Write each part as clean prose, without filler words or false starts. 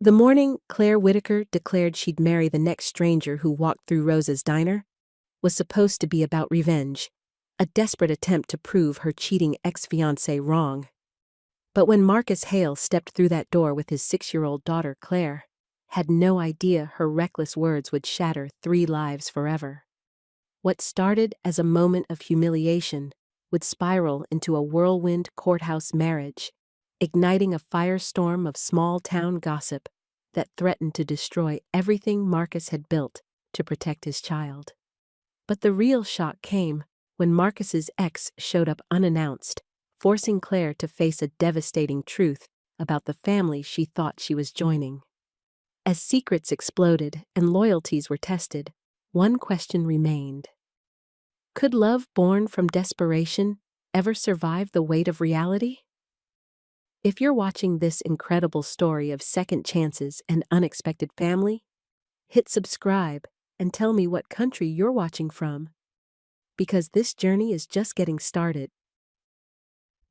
The morning Claire Whitaker declared she'd marry the next stranger who walked through Rosa's diner was supposed to be about revenge, a desperate attempt to prove her cheating ex-fiancé wrong. But when Marcus Hale stepped through that door with his 6-year-old daughter Claire, had no idea her reckless words would shatter 3 lives forever. What started as a moment of humiliation would spiral into a whirlwind courthouse marriage, igniting a firestorm of small-town gossip that threatened to destroy everything Marcus had built to protect his child. But the real shock came when Marcus's ex showed up unannounced, forcing Claire to face a devastating truth about the family she thought she was joining. As secrets exploded and loyalties were tested, one question remained. Could love born from desperation ever survive the weight of reality? If you're watching this incredible story of second chances and unexpected family, hit subscribe and tell me what country you're watching from, because this journey is just getting started.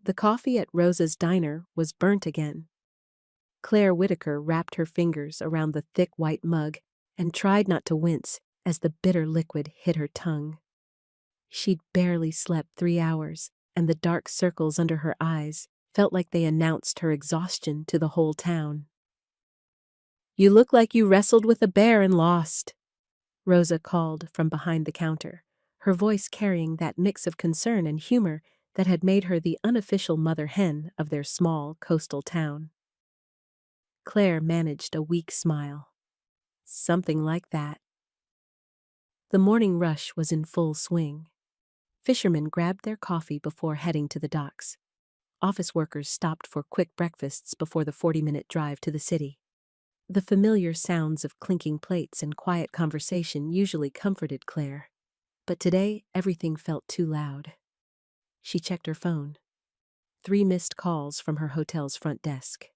The coffee at Rosa's diner was burnt again. Claire Whitaker wrapped her fingers around the thick white mug and tried not to wince as the bitter liquid hit her tongue. She'd barely slept 3 hours, and the dark circles under her eyes felt like they announced her exhaustion to the whole town. "You look like you wrestled with a bear and lost," Rosa called from behind the counter, her voice carrying that mix of concern and humor that had made her the unofficial mother hen of their small coastal town. Claire managed a weak smile. Something like that. The morning rush was in full swing. Fishermen grabbed their coffee before heading to the docks. Office workers stopped for quick breakfasts before the 40-minute drive to the city. The familiar sounds of clinking plates and quiet conversation usually comforted Claire, but today everything felt too loud. She checked her phone. 3 missed calls from her hotel's front desk.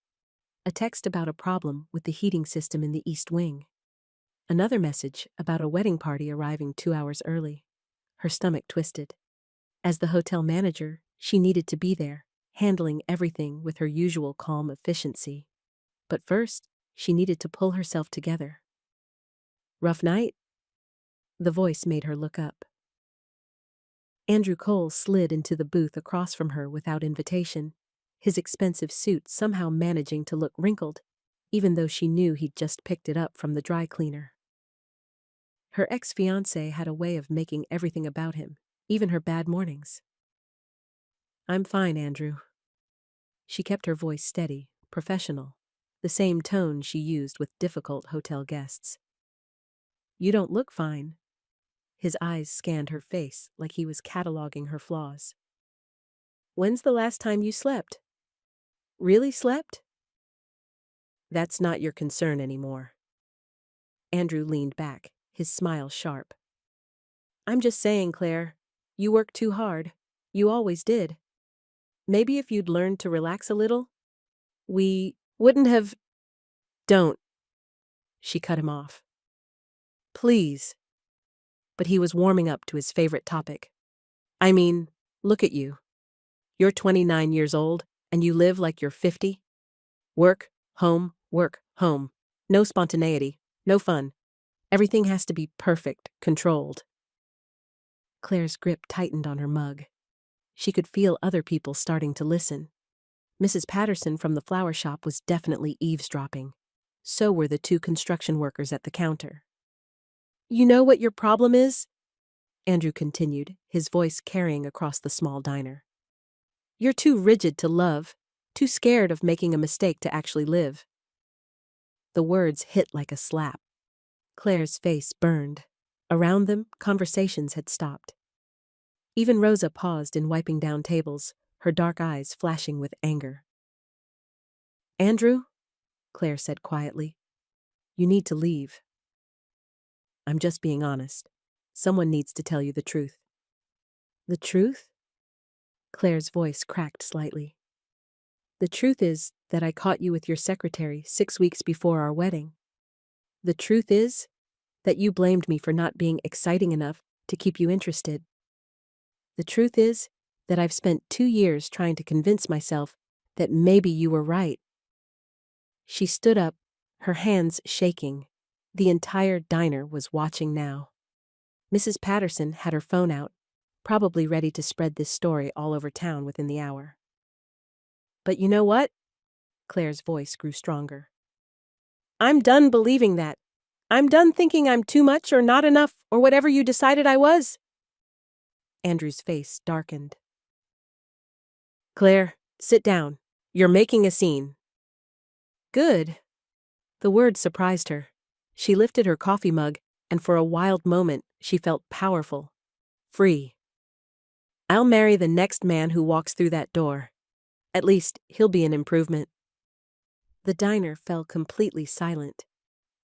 A text about a problem with the heating system in the East Wing. Another message about a wedding party arriving 2 hours early. Her stomach twisted. As the hotel manager, she needed to be there, handling everything with her usual calm efficiency. But first, she needed to pull herself together. "Rough night?" The voice made her look up. Andrew Cole slid into the booth across from her without invitation, his expensive suit somehow managing to look wrinkled, even though she knew he'd just picked it up from the dry cleaner. Her ex-fiancé had a way of making everything about him, even her bad mornings. "I'm fine, Andrew." She kept her voice steady, professional, the same tone she used with difficult hotel guests. "You don't look fine." His eyes scanned her face like he was cataloging her flaws. "When's the last time you slept? Really slept?" "That's not your concern anymore." Andrew leaned back, his smile sharp. "I'm just saying, Claire, you work too hard. You always did. Maybe if you'd learned to relax a little, we wouldn't have—" "Don't." She cut him off. "Please." But he was warming up to his favorite topic. "I mean, look at you. You're 29 years old, and you live like you're 50. Work, home, work, home. No spontaneity, no fun. Everything has to be perfect, controlled." Claire's grip tightened on her mug. She could feel other people starting to listen. Mrs. Patterson from the flower shop was definitely eavesdropping. So were the 2 construction workers at the counter. "You know what your problem is?" Andrew continued, his voice carrying across the small diner. "You're too rigid to love, too scared of making a mistake to actually live." The words hit like a slap. Claire's face burned. Around them, conversations had stopped. Even Rosa paused in wiping down tables, her dark eyes flashing with anger. "Andrew," Claire said quietly, "you need to leave." "I'm just being honest. Someone needs to tell you the truth." "The truth?" Claire's voice cracked slightly. "The truth is that I caught you with your secretary 6 weeks before our wedding. The truth is that you blamed me for not being exciting enough to keep you interested. The truth is that I've spent 2 years trying to convince myself that maybe you were right." She stood up, her hands shaking. The entire diner was watching now. Mrs. Patterson had her phone out, probably ready to spread this story all over town within the hour. But you know what? Claire's voice grew stronger. I'm done believing that. I'm done thinking I'm too much or not enough or whatever you decided I was. Andrew's face darkened. Claire, sit down. You're making a scene. Good. The word surprised her. She lifted her coffee mug, and for a wild moment, she felt powerful. Free. I'll marry the next man who walks through that door. At least, he'll be an improvement. The diner fell completely silent.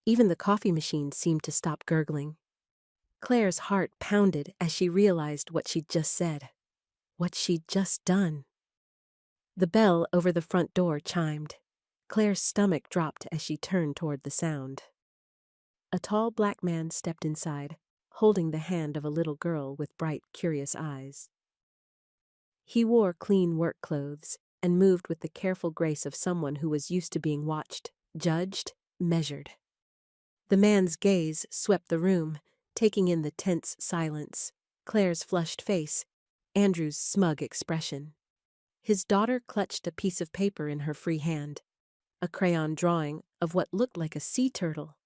Even the coffee machine seemed to stop gurgling. Claire's heart pounded as she realized what she'd just said. What she'd just done. The bell over the front door chimed. Claire's stomach dropped as she turned toward the sound. A tall black man stepped inside, holding the hand of a little girl with bright, curious eyes. He wore clean work clothes and moved with the careful grace of someone who was used to being watched, judged, measured. The man's gaze swept the room, taking in the tense silence, Claire's flushed face, Andrew's smug expression. His daughter clutched a piece of paper in her free hand, a crayon drawing of what looked like a sea turtle.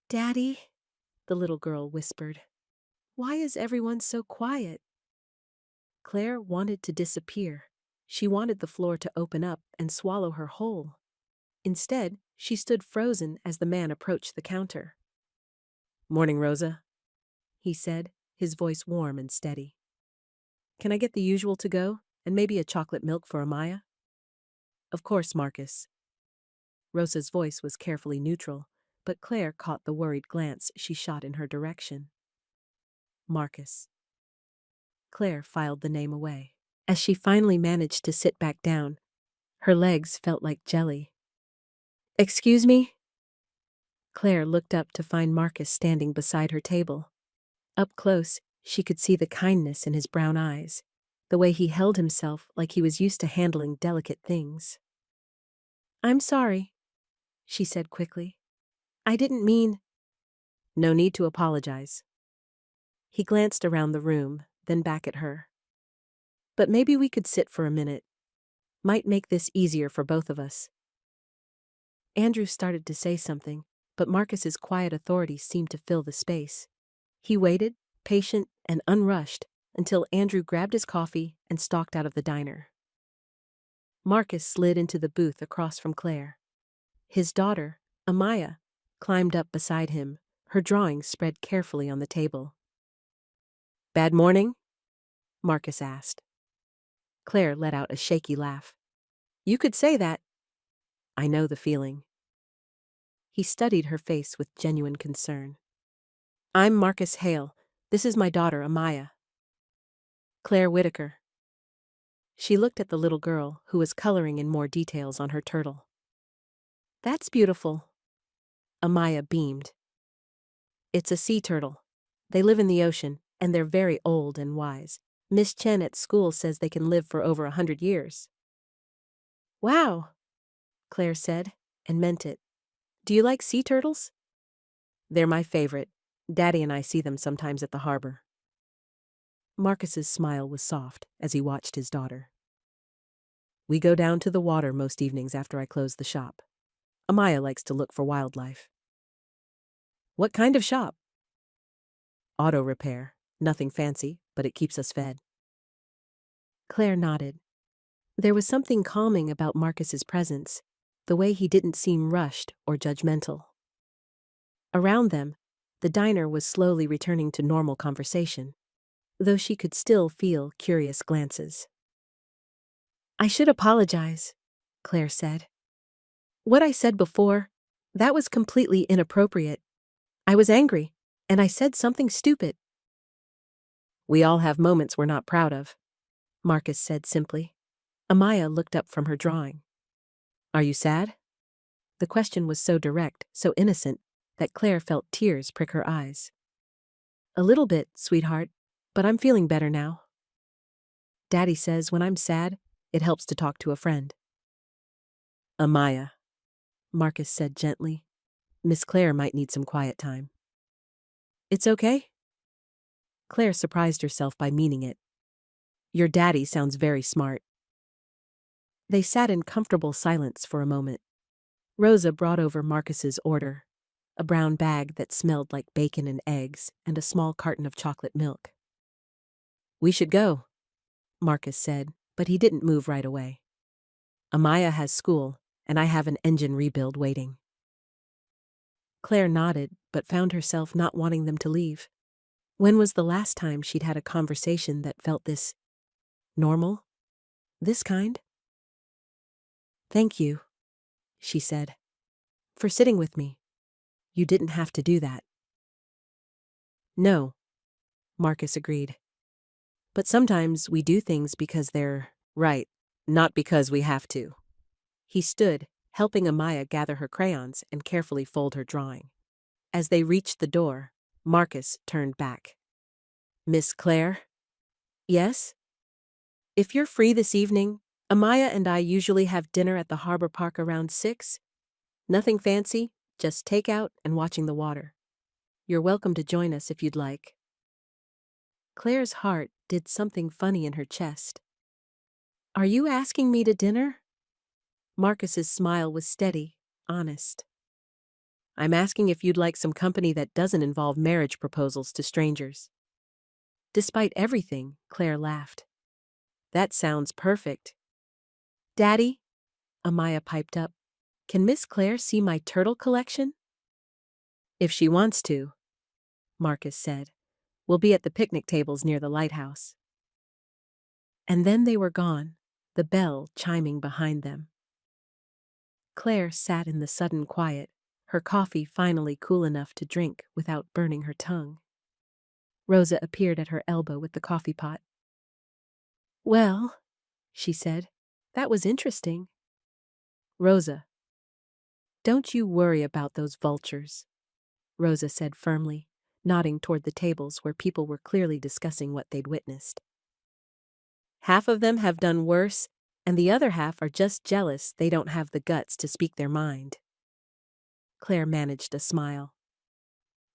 "Daddy," the little girl whispered, "why is everyone so quiet?" Claire wanted to disappear. She wanted the floor to open up and swallow her whole. Instead, she stood frozen as the man approached the counter. "Morning, Rosa," he said, his voice warm and steady. "Can I get the usual to go, and maybe a chocolate milk for Amaya?" "Of course, Marcus." Rosa's voice was carefully neutral, but Claire caught the worried glance she shot in her direction. Marcus. Claire filed the name away. As she finally managed to sit back down, her legs felt like jelly. "Excuse me?" Claire looked up to find Marcus standing beside her table. Up close, she could see the kindness in his brown eyes, the way he held himself like he was used to handling delicate things. "I'm sorry," she said quickly. "I didn't mean—" "No need to apologize." He glanced around the room, then back at her. "But maybe we could sit for a minute. Might make this easier for both of us." Andrew started to say something, but Marcus's quiet authority seemed to fill the space. He waited, patient and unrushed, until Andrew grabbed his coffee and stalked out of the diner. Marcus slid into the booth across from Claire. His daughter, Amaya, climbed up beside him, her drawings spread carefully on the table. "Bad morning?" Marcus asked. Claire let out a shaky laugh. "You could say that." "I know the feeling." He studied her face with genuine concern. "I'm Marcus Hale. This is my daughter, Amaya." "Claire Whitaker." She looked at the little girl, who was coloring in more details on her turtle. "That's beautiful." Amaya beamed. "It's a sea turtle. They live in the ocean, and they're very old and wise. Miss Chen at school says they can live for over 100 years. "Wow," Claire said, and meant it. "Do you like sea turtles?" "They're my favorite. Daddy and I see them sometimes at the harbor." Marcus's smile was soft as he watched his daughter. "We go down to the water most evenings after I close the shop. Amaya likes to look for wildlife." "What kind of shop?" "Auto repair. Nothing fancy, but it keeps us fed." Claire nodded. There was something calming about Marcus's presence, the way he didn't seem rushed or judgmental. Around them, the diner was slowly returning to normal conversation, though she could still feel curious glances. "I should apologize," Claire said. "What I said before, that was completely inappropriate. I was angry, and I said something stupid." "We all have moments we're not proud of," Marcus said simply. Amaya looked up from her drawing. "Are you sad?" The question was so direct, so innocent, that Claire felt tears prick her eyes. "A little bit, sweetheart, but I'm feeling better now. Daddy says when I'm sad, it helps to talk to a friend." "Amaya." Marcus said gently. Miss Claire might need some quiet time. It's okay? Claire surprised herself by meaning it. Your daddy sounds very smart. They sat in comfortable silence for a moment. Rosa brought over Marcus's order, a brown bag that smelled like bacon and eggs, and a small carton of chocolate milk. We should go, Marcus said, but he didn't move right away. Amaya has school, and I have an engine rebuild waiting. Claire nodded, but found herself not wanting them to leave. When was the last time she'd had a conversation that felt this normal? This kind? Thank you, she said, for sitting with me. You didn't have to do that. No, Marcus agreed. But sometimes we do things because they're right, not because we have to. He stood, helping Amaya gather her crayons and carefully fold her drawing. As they reached the door, Marcus turned back. Miss Claire? Yes? If you're free this evening, Amaya and I usually have dinner at the harbor park around 6. Nothing fancy, just takeout and watching the water. You're welcome to join us if you'd like. Claire's heart did something funny in her chest. Are you asking me to dinner? Marcus's smile was steady, honest. I'm asking if you'd like some company that doesn't involve marriage proposals to strangers. Despite everything, Claire laughed. That sounds perfect. Daddy, Amaya piped up, can Miss Claire see my turtle collection? If she wants to, Marcus said. We'll be at the picnic tables near the lighthouse. And then they were gone, the bell chiming behind them. Claire sat in the sudden quiet, her coffee finally cool enough to drink without burning her tongue. Rosa appeared at her elbow with the coffee pot. Well, she said, that was interesting. Rosa, don't you worry about those vultures, Rosa said firmly, nodding toward the tables where people were clearly discussing what they'd witnessed. Half of them have done worse, and the other half are just jealous they don't have the guts to speak their mind. Claire managed a smile.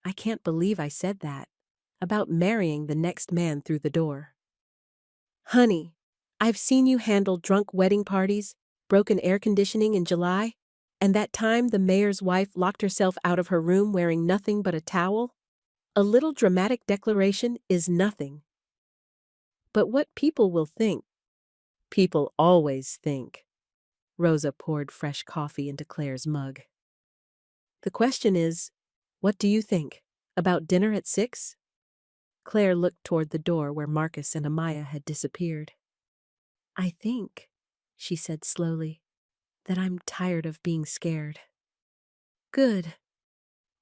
I can't believe I said that, about marrying the next man through the door. Honey, I've seen you handle drunk wedding parties, broken air conditioning in July, and that time the mayor's wife locked herself out of her room wearing nothing but a towel. A little dramatic declaration is nothing. But what people will think. People always think. Rosa poured fresh coffee into Claire's mug. The question is, what do you think? About dinner at 6? Claire looked toward the door where Marcus and Amaya had disappeared. I think, she said slowly, that I'm tired of being scared. Good.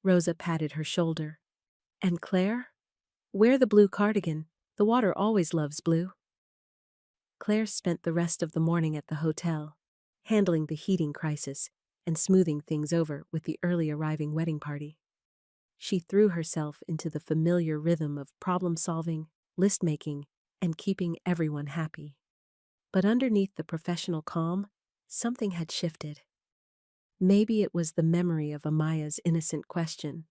Rosa patted her shoulder. And Claire? Wear the blue cardigan. The water always loves blue. Claire spent the rest of the morning at the hotel, handling the heating crisis and smoothing things over with the early arriving wedding party. She threw herself into the familiar rhythm of problem-solving, list-making, and keeping everyone happy. But underneath the professional calm, something had shifted. Maybe it was the memory of Amaya's innocent question.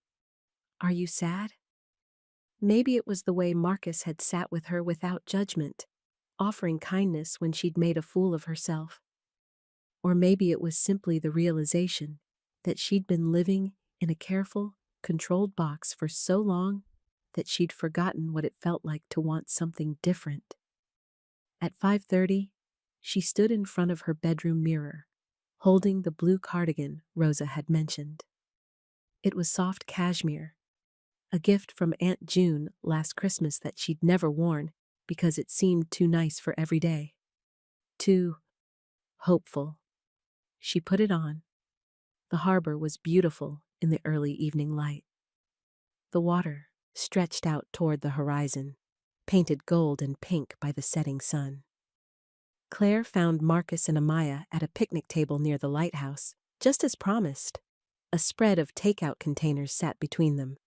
Are you sad? Maybe it was the way Marcus had sat with her without judgment, offering kindness when she'd made a fool of herself. Or maybe it was simply the realization that she'd been living in a careful, controlled box for so long that she'd forgotten what it felt like to want something different. At 5:30, she stood in front of her bedroom mirror, holding the blue cardigan Rosa had mentioned. It was soft cashmere, a gift from Aunt June last Christmas that she'd never worn because it seemed too nice for every day. Too hopeful. She put it on. The harbor was beautiful in the early evening light. The water stretched out toward the horizon, painted gold and pink by the setting sun. Claire found Marcus and Amaya at a picnic table near the lighthouse, just as promised. A spread of takeout containers sat between them,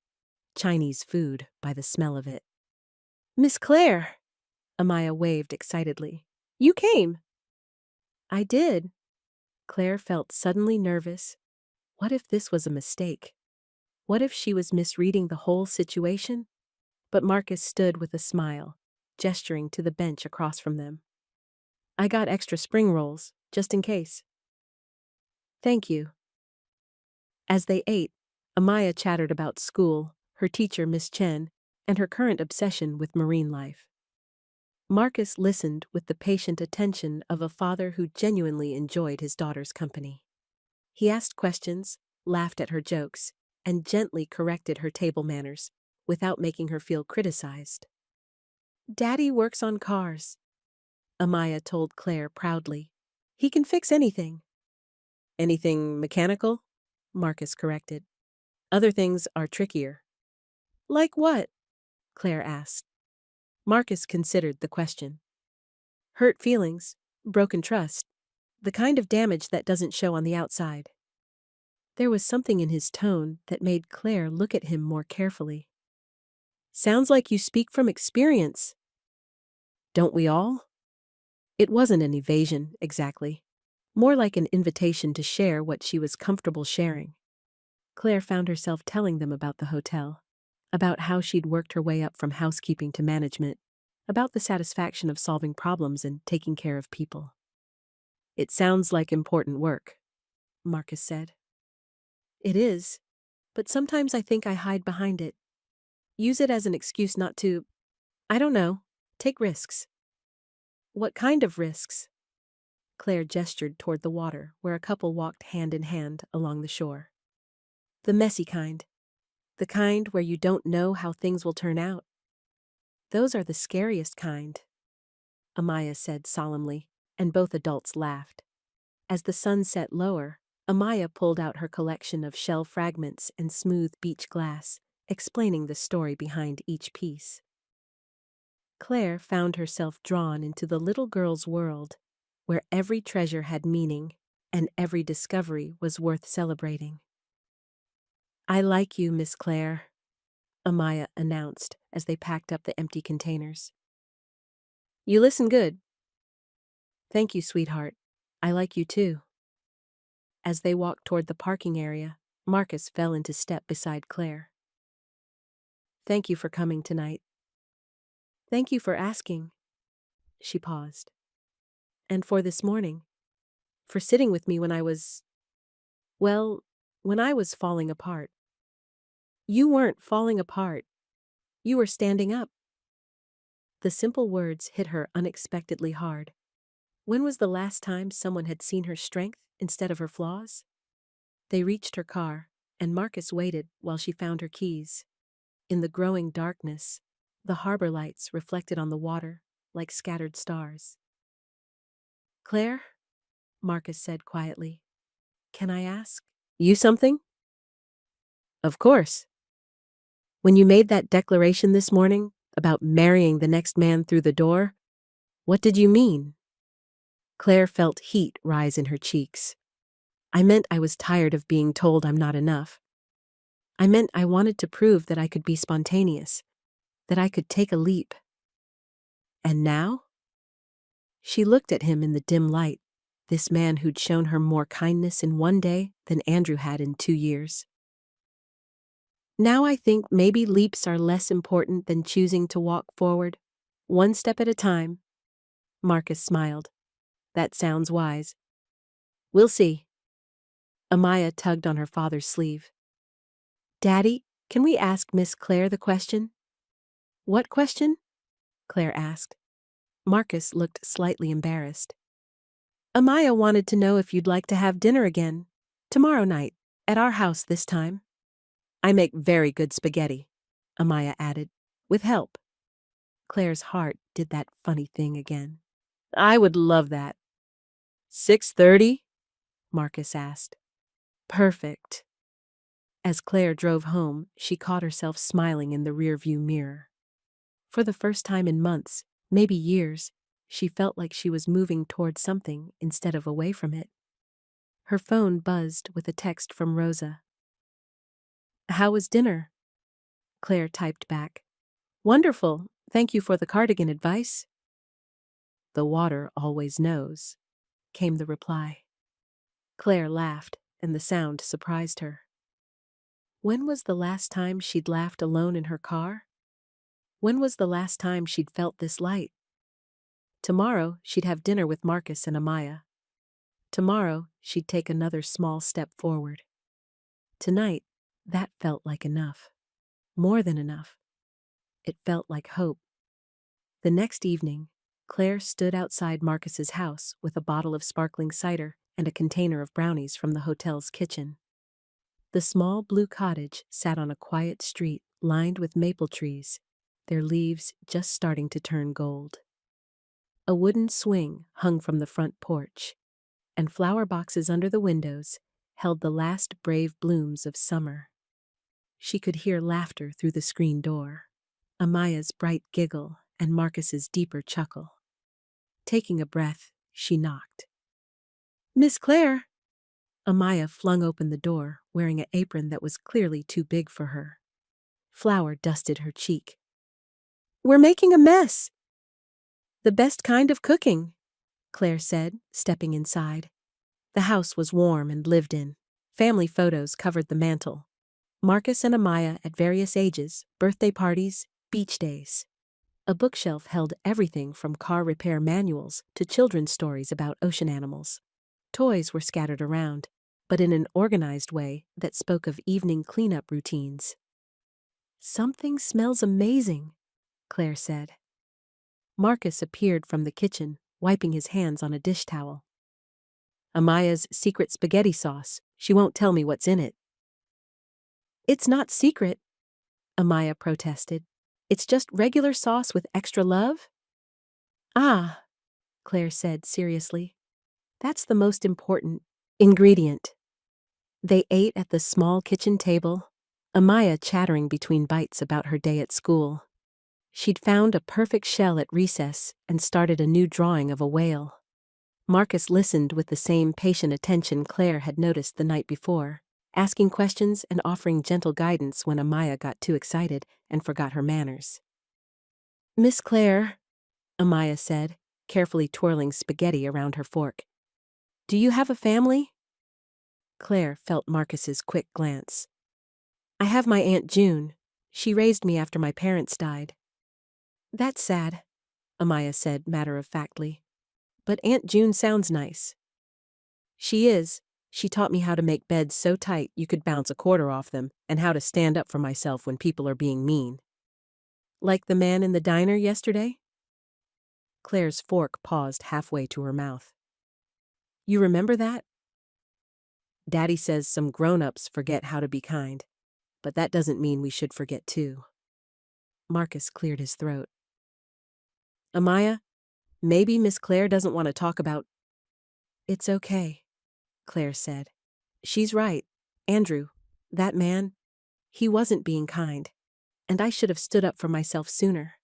Chinese food by the smell of it. Miss Claire, Amaya waved excitedly. You came. I did. Claire felt suddenly nervous, What if this was a mistake? What if she was misreading the whole situation? But Marcus stood with a smile, gesturing to the bench across from them. I got extra spring rolls, just in case. Thank you. As they ate, Amaya chattered about school, her teacher Miss Chen, and her current obsession with marine life. Marcus listened with the patient attention of a father who genuinely enjoyed his daughter's company. He asked questions, laughed at her jokes, and gently corrected her table manners, without making her feel criticized. Daddy works on cars, Amaya told Claire proudly. He can fix anything. Anything mechanical? Marcus corrected. Other things are trickier. Like what? Claire asked. Marcus considered the question. Hurt feelings, broken trust, the kind of damage that doesn't show on the outside. There was something in his tone that made Claire look at him more carefully. Sounds like you speak from experience. Don't we all? It wasn't an evasion, exactly. More like an invitation to share what she was comfortable sharing. Claire found herself telling them about the hotel, about how she'd worked her way up from housekeeping to management, about the satisfaction of solving problems and taking care of people. It sounds like important work, Marcus said. It is, but sometimes I think I hide behind it. Use it as an excuse not to, I don't know, take risks. What kind of risks? Claire gestured toward the water, where a couple walked hand in hand along the shore. The messy kind. The kind where you don't know how things will turn out. Those are the scariest kind, Amaya said solemnly, and both adults laughed. As the sun set lower, Amaya pulled out her collection of shell fragments and smooth beach glass, explaining the story behind each piece. Claire found herself drawn into the little girl's world, where every treasure had meaning and every discovery was worth celebrating. I like you, Miss Claire, Amaya announced as they packed up the empty containers. You listen good. Thank you, sweetheart. I like you too. As they walked toward the parking area, Marcus fell into step beside Claire. Thank you for coming tonight. Thank you for asking. She paused. And for this morning. For sitting with me when I was falling apart. You weren't falling apart. You were standing up. The simple words hit her unexpectedly hard. When was the last time someone had seen her strength instead of her flaws? They reached her car, and Marcus waited while she found her keys. In the growing darkness, the harbor lights reflected on the water like scattered stars. Claire, Marcus said quietly, can I ask you something? Of course. When you made that declaration this morning about marrying the next man through the door, what did you mean? Claire felt heat rise in her cheeks. I meant I was tired of being told I'm not enough. I meant I wanted to prove that I could be spontaneous, that I could take a leap. And now? She looked at him in the dim light, this man who'd shown her more kindness in one day than Andrew had in 2 years. Now I think maybe leaps are less important than choosing to walk forward, one step at a time. Marcus smiled. That sounds wise. We'll see. Amaya tugged on her father's sleeve. Daddy, can we ask Miss Claire the question? What question? Claire asked. Marcus looked slightly embarrassed. Amaya wanted to know if you'd like to have dinner again, tomorrow night, at our house this time. I make very good spaghetti, Amaya added, with help. Claire's heart did that funny thing again. I would love that. 6:30? Marcus asked. Perfect. As Claire drove home, she caught herself smiling in the rearview mirror. For the first time in months, maybe years, she felt like she was moving toward something instead of away from it. Her phone buzzed with a text from Rosa. How was dinner? Claire typed back. Wonderful. Thank you for the cardigan advice. The water always knows, came the reply. Claire laughed and the sound surprised her. When was the last time she'd laughed alone in her car? When was the last time she'd felt this light? Tomorrow, she'd have dinner with Marcus and Amaya. Tomorrow, she'd take another small step forward. Tonight, that felt like enough. More than enough. It felt like hope. The next evening, Claire stood outside Marcus's house with a bottle of sparkling cider and a container of brownies from the hotel's kitchen. The small blue cottage sat on a quiet street lined with maple trees, their leaves just starting to turn gold. A wooden swing hung from the front porch, and flower boxes under the windows held the last brave blooms of summer. She could hear laughter through the screen door, Amaya's bright giggle and Marcus's deeper chuckle. Taking a breath, she knocked. "Miss Claire!" Amaya flung open the door, wearing an apron that was clearly too big for her. Flour dusted her cheek. "We're making a mess." "The best kind of cooking," Claire said, stepping inside. The house was warm and lived in. Family photos covered the mantel. Marcus and Amaya at various ages, birthday parties, beach days. A bookshelf held everything from car repair manuals to children's stories about ocean animals. Toys were scattered around, but in an organized way that spoke of evening cleanup routines. "Something smells amazing," Claire said. Marcus appeared from the kitchen, wiping his hands on a dish towel. "Amaya's secret spaghetti sauce. She won't tell me what's in it." "It's not secret," Amaya protested. "It's just regular sauce with extra love." "Ah," Claire said seriously. "That's the most important ingredient." They ate at the small kitchen table, Amaya chattering between bites about her day at school. She'd found a perfect shell at recess and started a new drawing of a whale. Marcus listened with the same patient attention Claire had noticed the night before, asking questions and offering gentle guidance when Amaya got too excited and forgot her manners. "Miss Claire," Amaya said, carefully twirling spaghetti around her fork, "do you have a family?" Claire felt Marcus's quick glance. "I have my Aunt June. She raised me after my parents died." "That's sad," Amaya said matter-of-factly. "But Aunt June sounds nice." "She is. She taught me how to make beds so tight you could bounce a quarter off them and how to stand up for myself when people are being mean." "Like the man in the diner yesterday?" Claire's fork paused halfway to her mouth. "You remember that?" "Daddy says some grown-ups forget how to be kind, but that doesn't mean we should forget too." Marcus cleared his throat. "Amaya, maybe Miss Claire doesn't want to talk about—" "It's okay," Claire said. "She's right. Andrew, that man, he wasn't being kind, and I should have stood up for myself sooner."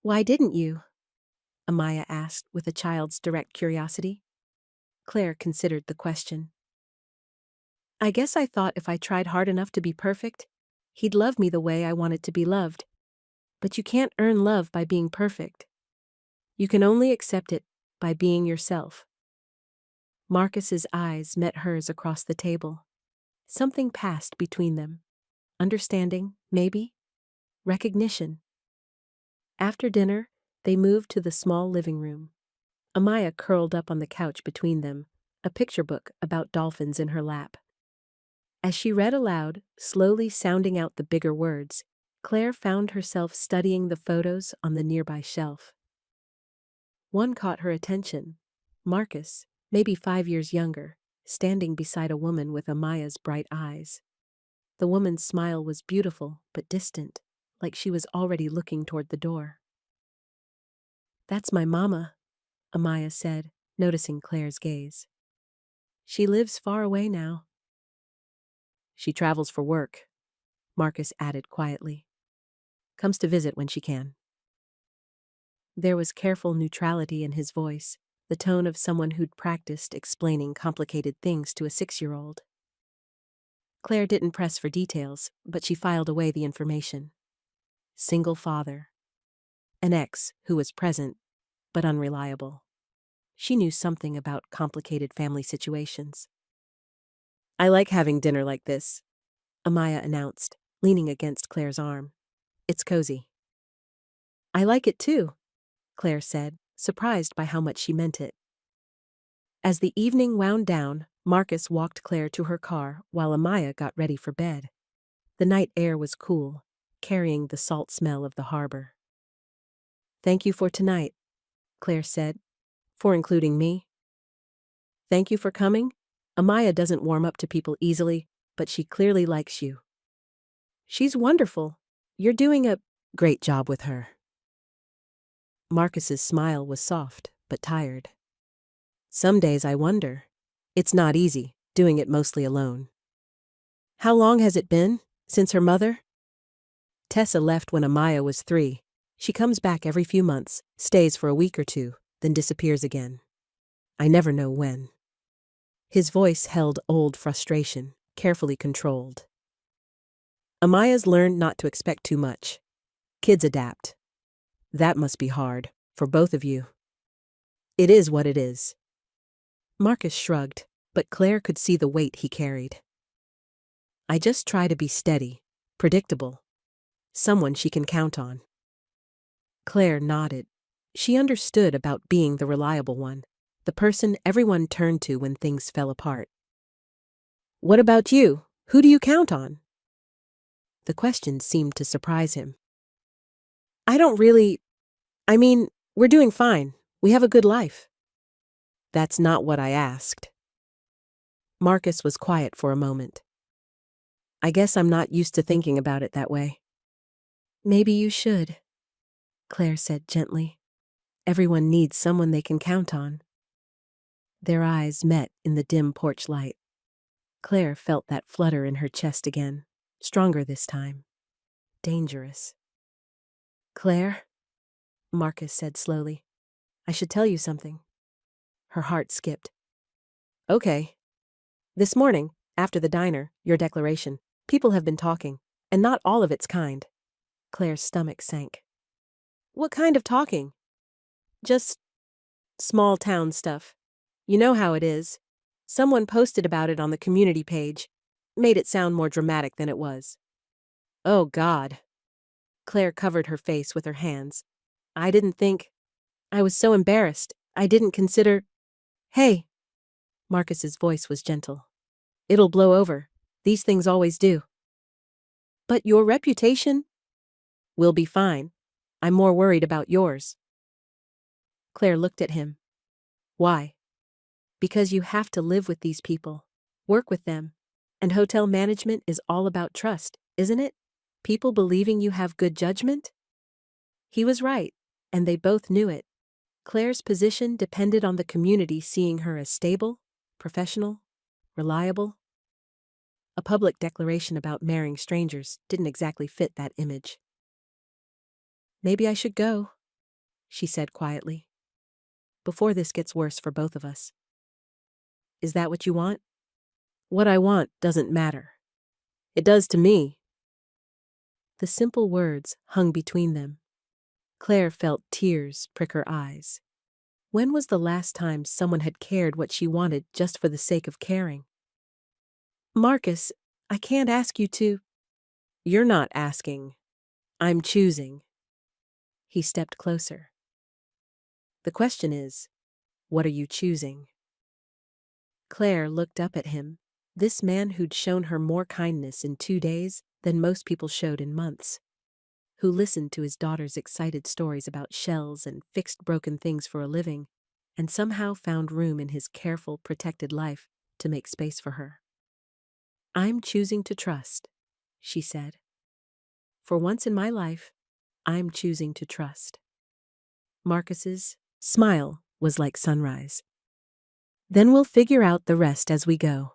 "Why didn't you?" Amaya asked with a child's direct curiosity. Claire considered the question. "I guess I thought if I tried hard enough to be perfect, he'd love me the way I wanted to be loved. But you can't earn love by being perfect. You can only accept it by being yourself." Marcus's eyes met hers across the table. Something passed between them. Understanding, maybe. Recognition. After dinner, they moved to the small living room. Amaya curled up on the couch between them, a picture book about dolphins in her lap. As she read aloud, slowly sounding out the bigger words, Claire found herself studying the photos on the nearby shelf. One caught her attention. Marcus, maybe 5 years younger, standing beside a woman with Amaya's bright eyes. The woman's smile was beautiful but distant, like she was already looking toward the door. "That's my mama," Amaya said, noticing Claire's gaze. "She lives far away now." "She travels for work," Marcus added quietly. "Comes to visit when she can." There was careful neutrality in his voice, the tone of someone who'd practiced explaining complicated things to a 6-year-old. Claire didn't press for details, but she filed away the information. Single father. An ex who was present, but unreliable. She knew something about complicated family situations. I like having dinner like this, Amaya announced, leaning against Claire's arm. It's cozy. I like it too, Claire said, surprised by how much she meant it. As the evening wound down, Marcus walked Claire to her car while Amaya got ready for bed. The night air was cool, carrying the salt smell of the harbor. Thank you for tonight, Claire said, for including me. Thank you for coming. Amaya doesn't warm up to people easily, but she clearly likes you. She's wonderful. You're doing a great job with her. Marcus's smile was soft, but tired. Some days I wonder. It's not easy, doing it mostly alone. How long has it been since her mother? Tessa left when Amaya was 3. She comes back every few months, stays for a week or two, then disappears again. I never know when. His voice held old frustration, carefully controlled. Amaya's learned not to expect too much. Kids adapt. That must be hard, for both of you. It is what it is. Marcus shrugged, but Claire could see the weight he carried. I just try to be steady, predictable. Someone she can count on. Claire nodded. She understood about being the reliable one, the person everyone turned to when things fell apart. What about you? Who do you count on? The question seemed to surprise him. We're doing fine. We have a good life. That's not what I asked. Marcus was quiet for a moment. I guess I'm not used to thinking about it that way. Maybe you should, Claire said gently. Everyone needs someone they can count on. Their eyes met in the dim porch light. Claire felt that flutter in her chest again, stronger this time. Dangerous. Claire, Marcus said slowly, I should tell you something. Her heart skipped. Okay. This morning, after the diner, your declaration, people have been talking, and not all of it's kind. Claire's stomach sank. What kind of talking? Just small town stuff. You know how it is. Someone posted about it on the community page. Made it sound more dramatic than it was. Oh, God. Claire covered her face with her hands. I was so embarrassed. I didn't consider. Hey. Marcus's voice was gentle. It'll blow over. These things always do. But your reputation? We'll be fine. I'm more worried about yours. Claire looked at him. Why? Because you have to live with these people, work with them, and hotel management is all about trust, isn't it? People believing you have good judgment? He was right, and they both knew it. Claire's position depended on the community seeing her as stable, professional, reliable. A public declaration about marrying strangers didn't exactly fit that image. Maybe I should go, she said quietly, before this gets worse for both of us. Is that what you want? What I want doesn't matter. It does to me. The simple words hung between them. Claire felt tears prick her eyes. When was the last time someone had cared what she wanted just for the sake of caring? Marcus, I can't ask you to. You're not asking. I'm choosing. He stepped closer. The question is, what are you choosing? Claire looked up at him, this man who'd shown her more kindness in 2 days than most people showed in months, who listened to his daughter's excited stories about shells and fixed broken things for a living, and somehow found room in his careful, protected life to make space for her. I'm choosing to trust, she said. For once in my life, I'm choosing to trust. Marcus's smile was like sunrise. Then we'll figure out the rest as we go.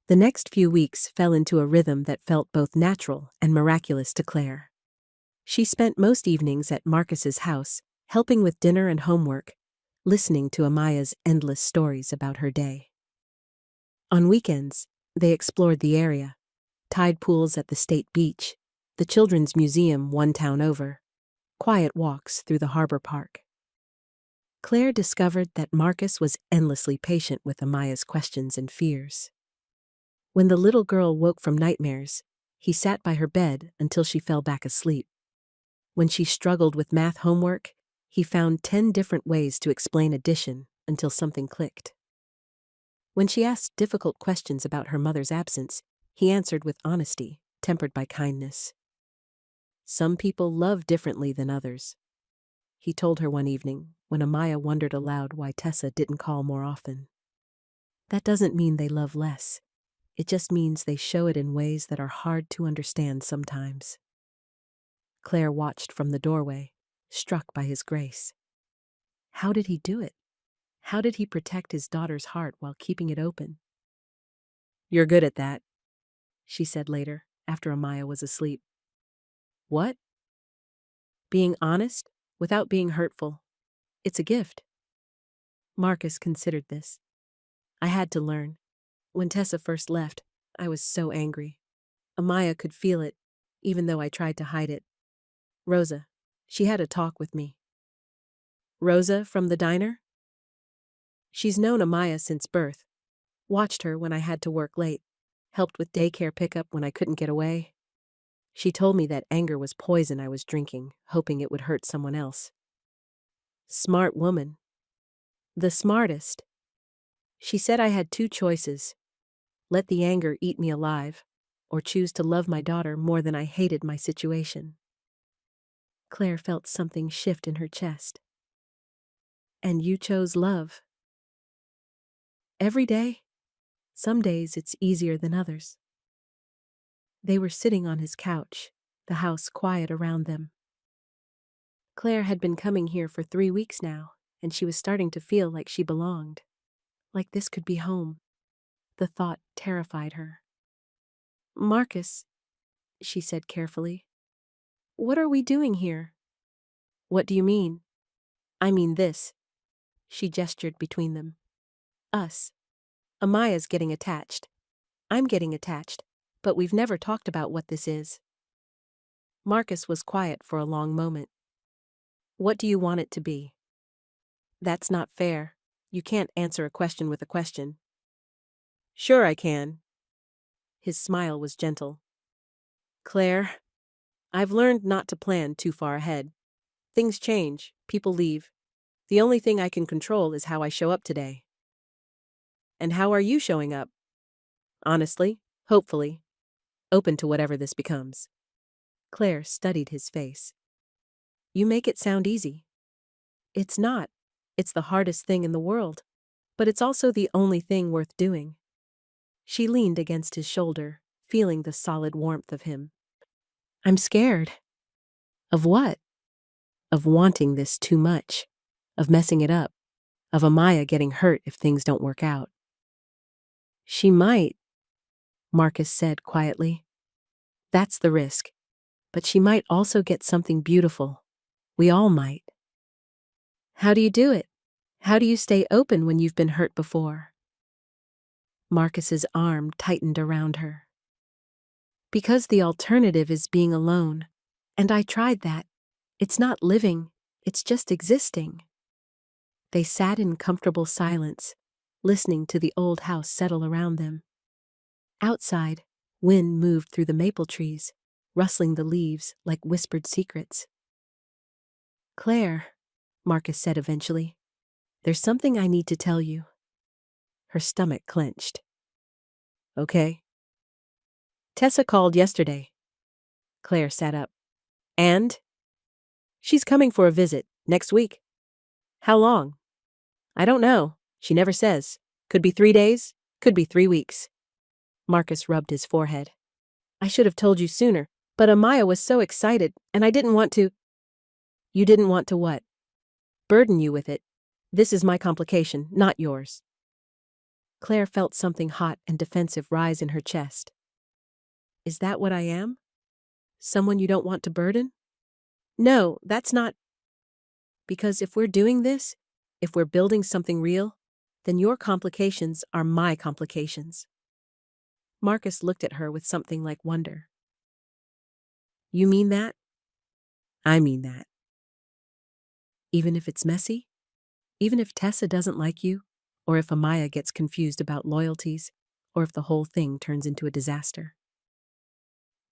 The next few weeks fell into a rhythm that felt both natural and miraculous to Claire. She spent most evenings at Marcus's house, helping with dinner and homework, listening to Amaya's endless stories about her day. On weekends, they explored the area, tide pools at the state beach, the children's museum 1 town over, quiet walks through the harbor park. Claire discovered that Marcus was endlessly patient with Amaya's questions and fears. When the little girl woke from nightmares, he sat by her bed until she fell back asleep. When she struggled with math homework, he found 10 different ways to explain addition until something clicked. When she asked difficult questions about her mother's absence, he answered with honesty, tempered by kindness. Some people love differently than others. He told her one evening when Amaya wondered aloud why Tessa didn't call more often. That doesn't mean they love less. It just means they show it in ways that are hard to understand sometimes. Claire watched from the doorway, struck by his grace. How did he do it? How did he protect his daughter's heart while keeping it open? "You're good at that," she said later, after Amaya was asleep. "What?" "Being honest, without being hurtful. It's a gift." Marcus considered this. "I had to learn. When Tessa first left, I was so angry. Amaya could feel it, even though I tried to hide it. Rosa, she had a talk with me." "Rosa from the diner?" "She's known Amaya since birth. Watched her when I had to work late. Helped with daycare pickup when I couldn't get away. She told me that anger was poison I was drinking, hoping it would hurt someone else." "Smart woman." "The smartest. She said I had two choices. Let the anger eat me alive, or choose to love my daughter more than I hated my situation." Claire felt something shift in her chest. "And you chose love." "Every day. Some days it's easier than others." They were sitting on his couch, the house quiet around them. Claire had been coming here for 3 weeks now, and she was starting to feel like she belonged. Like this could be home. The thought terrified her. "Marcus," she said carefully, "what are we doing here?" "What do you mean?" "I mean this." She gestured between them. "Us. Amaya's getting attached. I'm getting attached, but we've never talked about what this is." Marcus was quiet for a long moment. "What do you want it to be?" "That's not fair. You can't answer a question with a question." "Sure I can." His smile was gentle. "Claire, I've learned not to plan too far ahead. Things change, people leave. The only thing I can control is how I show up today." "And how are you showing up?" "Honestly, hopefully, open to whatever this becomes." Claire studied his face. "You make it sound easy." "It's not. It's the hardest thing in the world. But it's also the only thing worth doing." She leaned against his shoulder, feeling the solid warmth of him. "I'm scared." "Of what?" "Of wanting this too much. Of messing it up. Of Amaya getting hurt if things don't work out." "She might," Marcus said quietly. "That's the risk. But she might also get something beautiful. We all might." "How do you do it? How do you stay open when you've been hurt before?" Marcus's arm tightened around her. "Because the alternative is being alone. And I tried that. It's not living, it's just existing." They sat in comfortable silence, listening to the old house settle around them. Outside, wind moved through the maple trees, rustling the leaves like whispered secrets. "Claire," Marcus said eventually, "there's something I need to tell you." Her stomach clenched. "Okay." "Tessa called yesterday." Claire sat up. "And?" "She's coming for a visit, next week." "How long?" "I don't know. She never says. Could be 3 days, could be 3 weeks." Marcus rubbed his forehead. "I should have told you sooner, but Amaya was so excited, and I didn't want to—" "You didn't want to what?" "Burden you with it. This is my complication, not yours." Claire felt something hot and defensive rise in her chest. "Is that what I am? Someone you don't want to burden?" "No, that's not—" "Because if we're doing this, if we're building something real, then your complications are my complications." Marcus looked at her with something like wonder. "You mean that?" "I mean that." "Even if it's messy? Even if Tessa doesn't like you? Or if Amaya gets confused about loyalties? or if the whole thing turns into a disaster.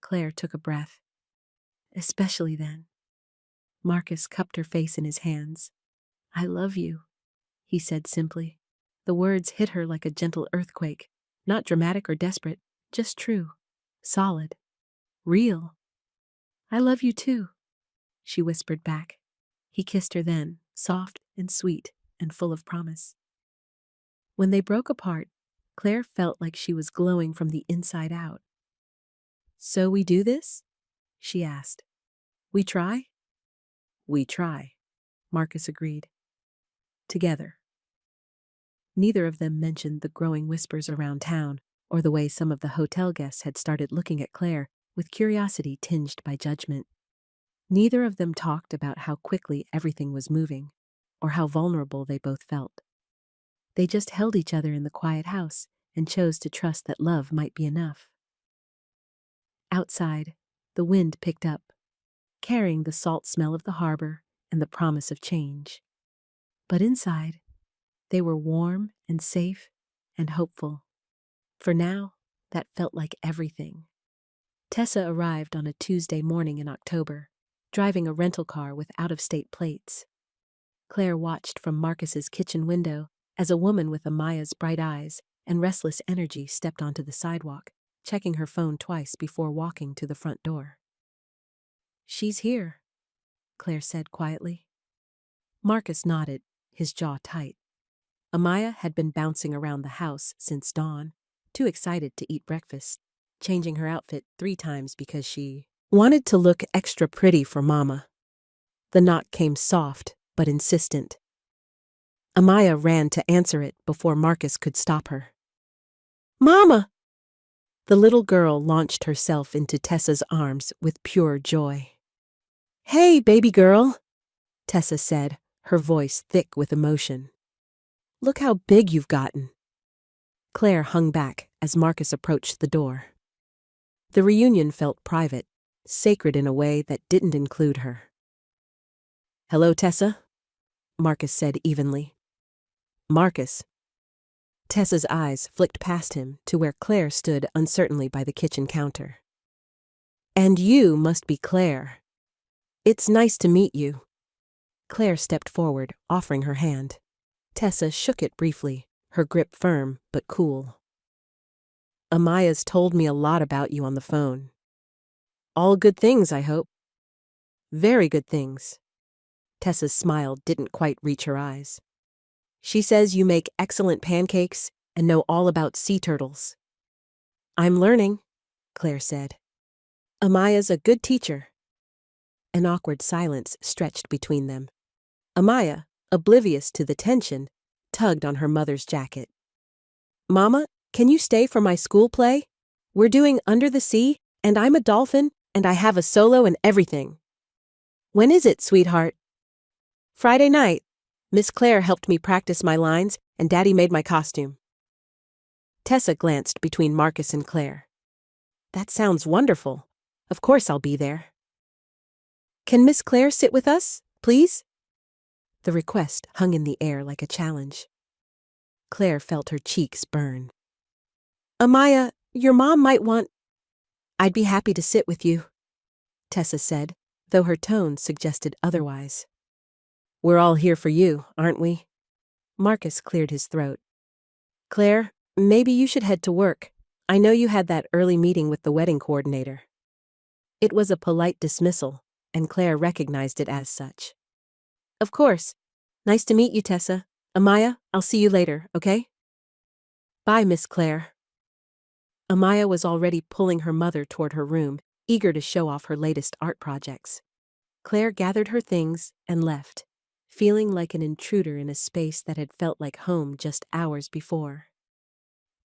Claire took a breath. Especially then. Marcus cupped her face in his hands. I love you, he said simply. The words hit her like a gentle earthquake, not dramatic or desperate, just true, solid, real. I love you too, she whispered back. He kissed her then, soft and sweet and full of promise. When they broke apart, Claire felt like she was glowing from the inside out. So we do this? She asked. We try? We try, Marcus agreed. Together. Neither of them mentioned the growing whispers around town or the way some of the hotel guests had started looking at Claire with curiosity tinged by judgment. Neither of them talked about how quickly everything was moving or how vulnerable they both felt. They just held each other in the quiet house and chose to trust that love might be enough. Outside, the wind picked up, carrying the salt smell of the harbor and the promise of change. But inside, they were warm and safe and hopeful. For now, that felt like everything. Tessa arrived on a Tuesday morning in October, driving a rental car with out-of-state plates. Claire watched from Marcus's kitchen window as a woman with Amaya's bright eyes and restless energy stepped onto the sidewalk, checking her phone twice before walking to the front door. She's here, Claire said quietly. Marcus nodded, his jaw tight. Amaya had been bouncing around the house since dawn, too excited to eat breakfast, changing her outfit 3 times because she wanted to look extra pretty for Mama. The knock came soft but insistent. Amaya ran to answer it before Marcus could stop her. Mama! The little girl launched herself into Tessa's arms with pure joy. Hey, baby girl, Tessa said, her voice thick with emotion. Look how big you've gotten. Claire hung back as Marcus approached the door. The reunion felt private, sacred in a way that didn't include her. Hello, Tessa, Marcus said evenly. Marcus. Tessa's eyes flicked past him to where Claire stood uncertainly by the kitchen counter. And you must be Claire. It's nice to meet you. Claire stepped forward, offering her hand. Tessa shook it briefly, her grip firm but cool. Amaya's told me a lot about you on the phone. All good things, I hope. Very good things. Tessa's smile didn't quite reach her eyes. She says you make excellent pancakes and know all about sea turtles. I'm learning, Claire said. Amaya's a good teacher. An awkward silence stretched between them. Amaya, oblivious to the tension, tugged on her mother's jacket. Mama, can you stay for my school play? We're doing Under the Sea, and I'm a dolphin, and I have a solo and everything. When is it, sweetheart? Friday night. Miss Claire helped me practice my lines, and Daddy made my costume. Tessa glanced between Marcus and Claire. That sounds wonderful. Of course I'll be there. Can Miss Claire sit with us, please? The request hung in the air like a challenge. Claire felt her cheeks burn. Amaya, your mom might want... I'd be happy to sit with you, Tessa said, though her tone suggested otherwise. We're all here for you, aren't we? Marcus cleared his throat. Claire, maybe you should head to work. I know you had that early meeting with the wedding coordinator. It was a polite dismissal, and Claire recognized it as such. Of course. Nice to meet you, Tessa. Amaya, I'll see you later, okay? Bye, Miss Claire. Amaya was already pulling her mother toward her room, eager to show off her latest art projects. Claire gathered her things and left, feeling like an intruder in a space that had felt like home just hours before.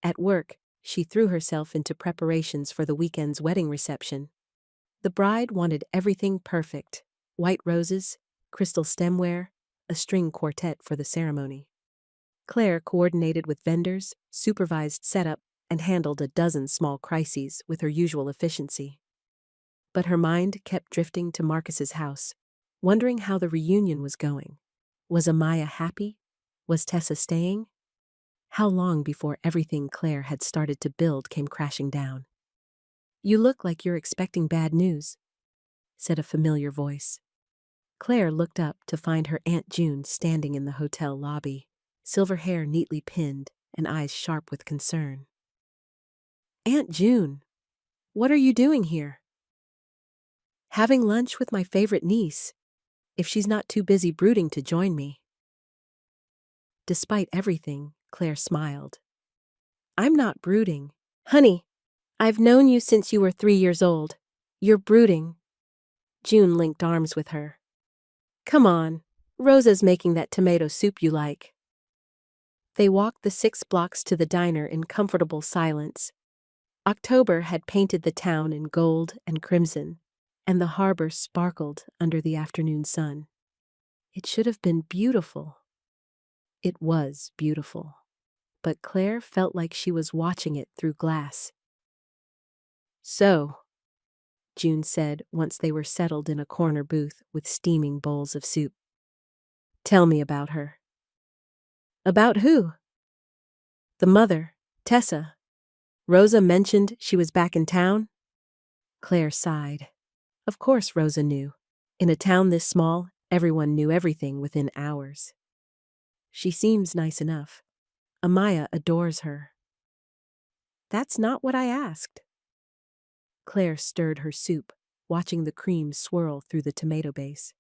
At work, she threw herself into preparations for the weekend's wedding reception. The bride wanted everything perfect: white roses, crystal stemware, a string quartet for the ceremony. Claire coordinated with vendors, supervised setup, and handled a dozen small crises with her usual efficiency. But her mind kept drifting to Marcus's house, wondering how the reunion was going. Was Amaya happy? Was Tessa staying? How long before everything Claire had started to build came crashing down? "You look like you're expecting bad news," said a familiar voice. Claire looked up to find her Aunt June standing in the hotel lobby, silver hair neatly pinned and eyes sharp with concern. "Aunt June, what are you doing here?" "Having lunch with my favorite niece, if she's not too busy brooding to join me." Despite everything, Claire smiled. "I'm not brooding. Honey, I've known you since you were 3 years old. You're brooding." June linked arms with her. "Come on, Rosa's making that tomato soup you like." They walked the 6 blocks to the diner in comfortable silence. October had painted the town in gold and crimson, and the harbor sparkled under the afternoon sun. It should have been beautiful. It was beautiful, but Claire felt like she was watching it through glass. "So," June said once they were settled in a corner booth with steaming bowls of soup, "tell me about her." "About who?" "The mother, Tessa. Rosa mentioned she was back in town." Claire sighed. Of course Rosa knew. In a town this small, everyone knew everything within hours. "She seems nice enough. Amaya adores her." "That's not what I asked." Claire stirred her soup, watching the cream swirl through the tomato base.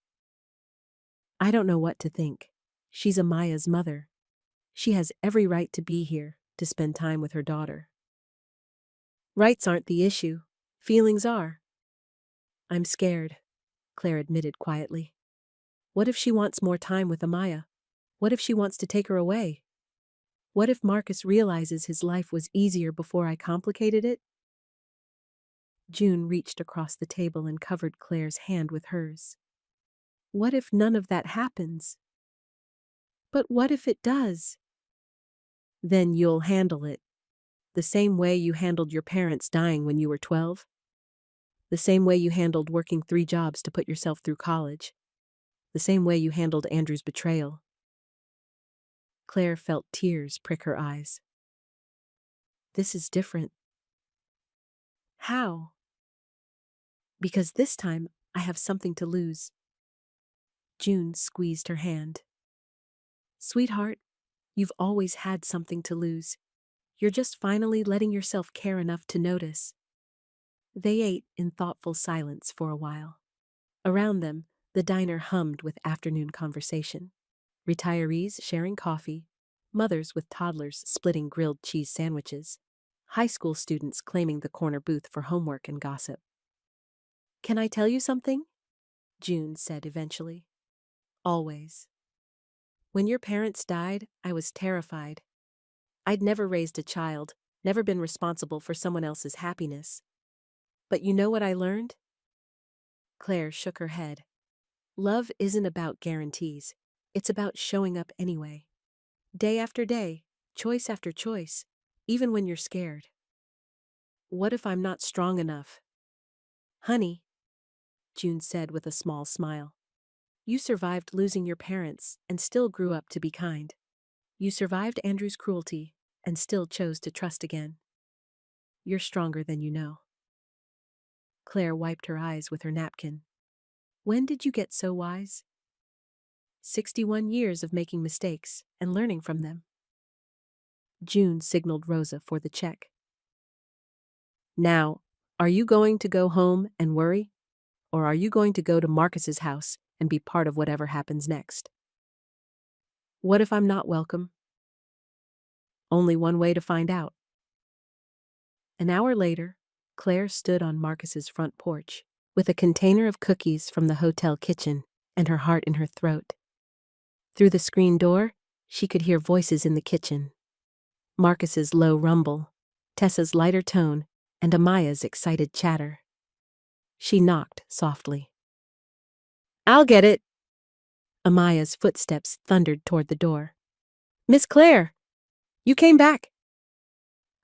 "I don't know what to think. She's Amaya's mother. She has every right to be here, to spend time with her daughter." "Rights aren't the issue. Feelings are." "I'm scared," Claire admitted quietly. "What if she wants more time with Amaya? What if she wants to take her away? What if Marcus realizes his life was easier before I complicated it?" June reached across the table and covered Claire's hand with hers. "What if none of that happens?" "But what if it does?" "Then you'll handle it. The same way you handled your parents dying when you were 12. The same way you handled working 3 jobs to put yourself through college. The same way you handled Andrew's betrayal." Claire felt tears prick her eyes. "This is different." "How?" "Because this time I have something to lose." June squeezed her hand. "Sweetheart, you've always had something to lose. You're just finally letting yourself care enough to notice." They ate in thoughtful silence for a while. Around them, the diner hummed with afternoon conversation. Retirees sharing coffee, mothers with toddlers splitting grilled cheese sandwiches, high school students claiming the corner booth for homework and gossip. "Can I tell you something?" June said eventually. "Always. When your parents died, I was terrified. I'd never raised a child, never been responsible for someone else's happiness. But you know what I learned?" Claire shook her head. "Love isn't about guarantees. It's about showing up anyway. Day after day, choice after choice, even when you're scared." "What if I'm not strong enough?" "Honey," June said with a small smile, "you survived losing your parents and still grew up to be kind. You survived Andrew's cruelty and still chose to trust again. You're stronger than you know." Claire wiped her eyes with her napkin. "When did you get so wise?" 61 years of making mistakes and learning from them." June signaled Rosa for the check. "Now, are you going to go home and worry? Or are you going to go to Marcus's house and be part of whatever happens next?" "What if I'm not welcome?" "Only one way to find out." An hour later, Claire stood on Marcus's front porch, with a container of cookies from the hotel kitchen and her heart in her throat. Through the screen door, she could hear voices in the kitchen. Marcus's low rumble, Tessa's lighter tone, and Amaya's excited chatter. She knocked softly. "I'll get it." Amaya's footsteps thundered toward the door. "Miss Claire, you came back."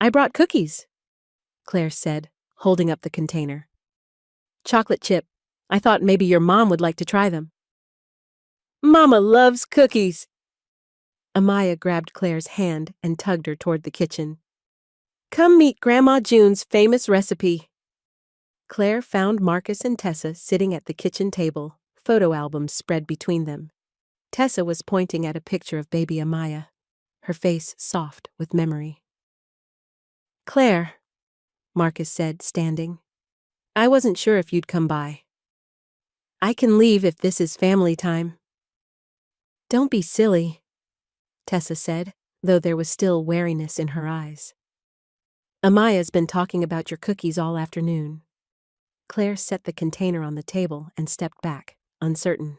"I brought cookies," Claire said, holding up the container. "Chocolate chip. I thought maybe your mom would like to try them." "Mama loves cookies." Amaya grabbed Claire's hand and tugged her toward the kitchen. Come meet Grandma June's famous recipe. Claire found Marcus and Tessa sitting at the kitchen table, photo albums spread between them. Tessa was pointing at a picture of baby Amaya, her face soft with memory. Claire, Marcus said, standing. I wasn't sure if you'd come by. I can leave if this is family time. Don't be silly, Tessa said, though there was still wariness in her eyes. Amaya's been talking about your cookies all afternoon. Claire set the container on the table and stepped back, uncertain.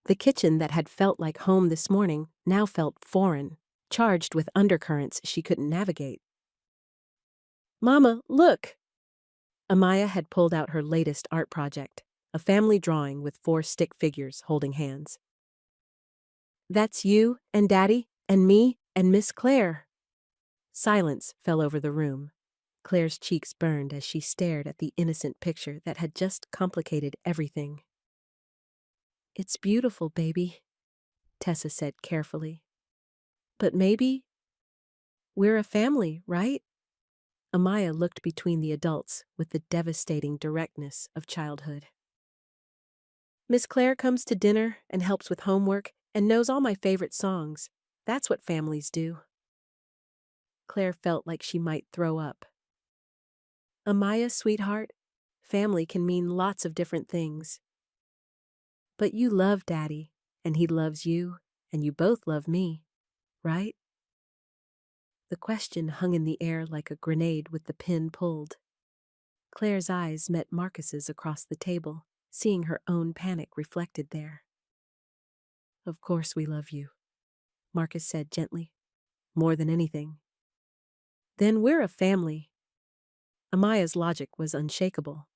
The kitchen that had felt like home this morning now felt foreign, charged with undercurrents she couldn't navigate. Mama, look! Amaya had pulled out her latest art project, a family drawing with 4 stick figures holding hands. That's you and Daddy and me and Miss Claire. Silence fell over the room. Claire's cheeks burned as she stared at the innocent picture that had just complicated everything. It's beautiful, baby, Tessa said carefully. But maybe we're a family, right? Amaya looked between the adults with the devastating directness of childhood. Miss Claire comes to dinner and helps with homework and knows all my favorite songs. That's what families do. Claire felt like she might throw up. Amaya, sweetheart, family can mean lots of different things. But you love Daddy, and he loves you, and you both love me, right? The question hung in the air like a grenade with the pin pulled. Claire's eyes met Marcus's across the table, seeing her own panic reflected there. Of course we love you, Marcus said gently. More than anything. Then we're a family. Amaya's logic was unshakable.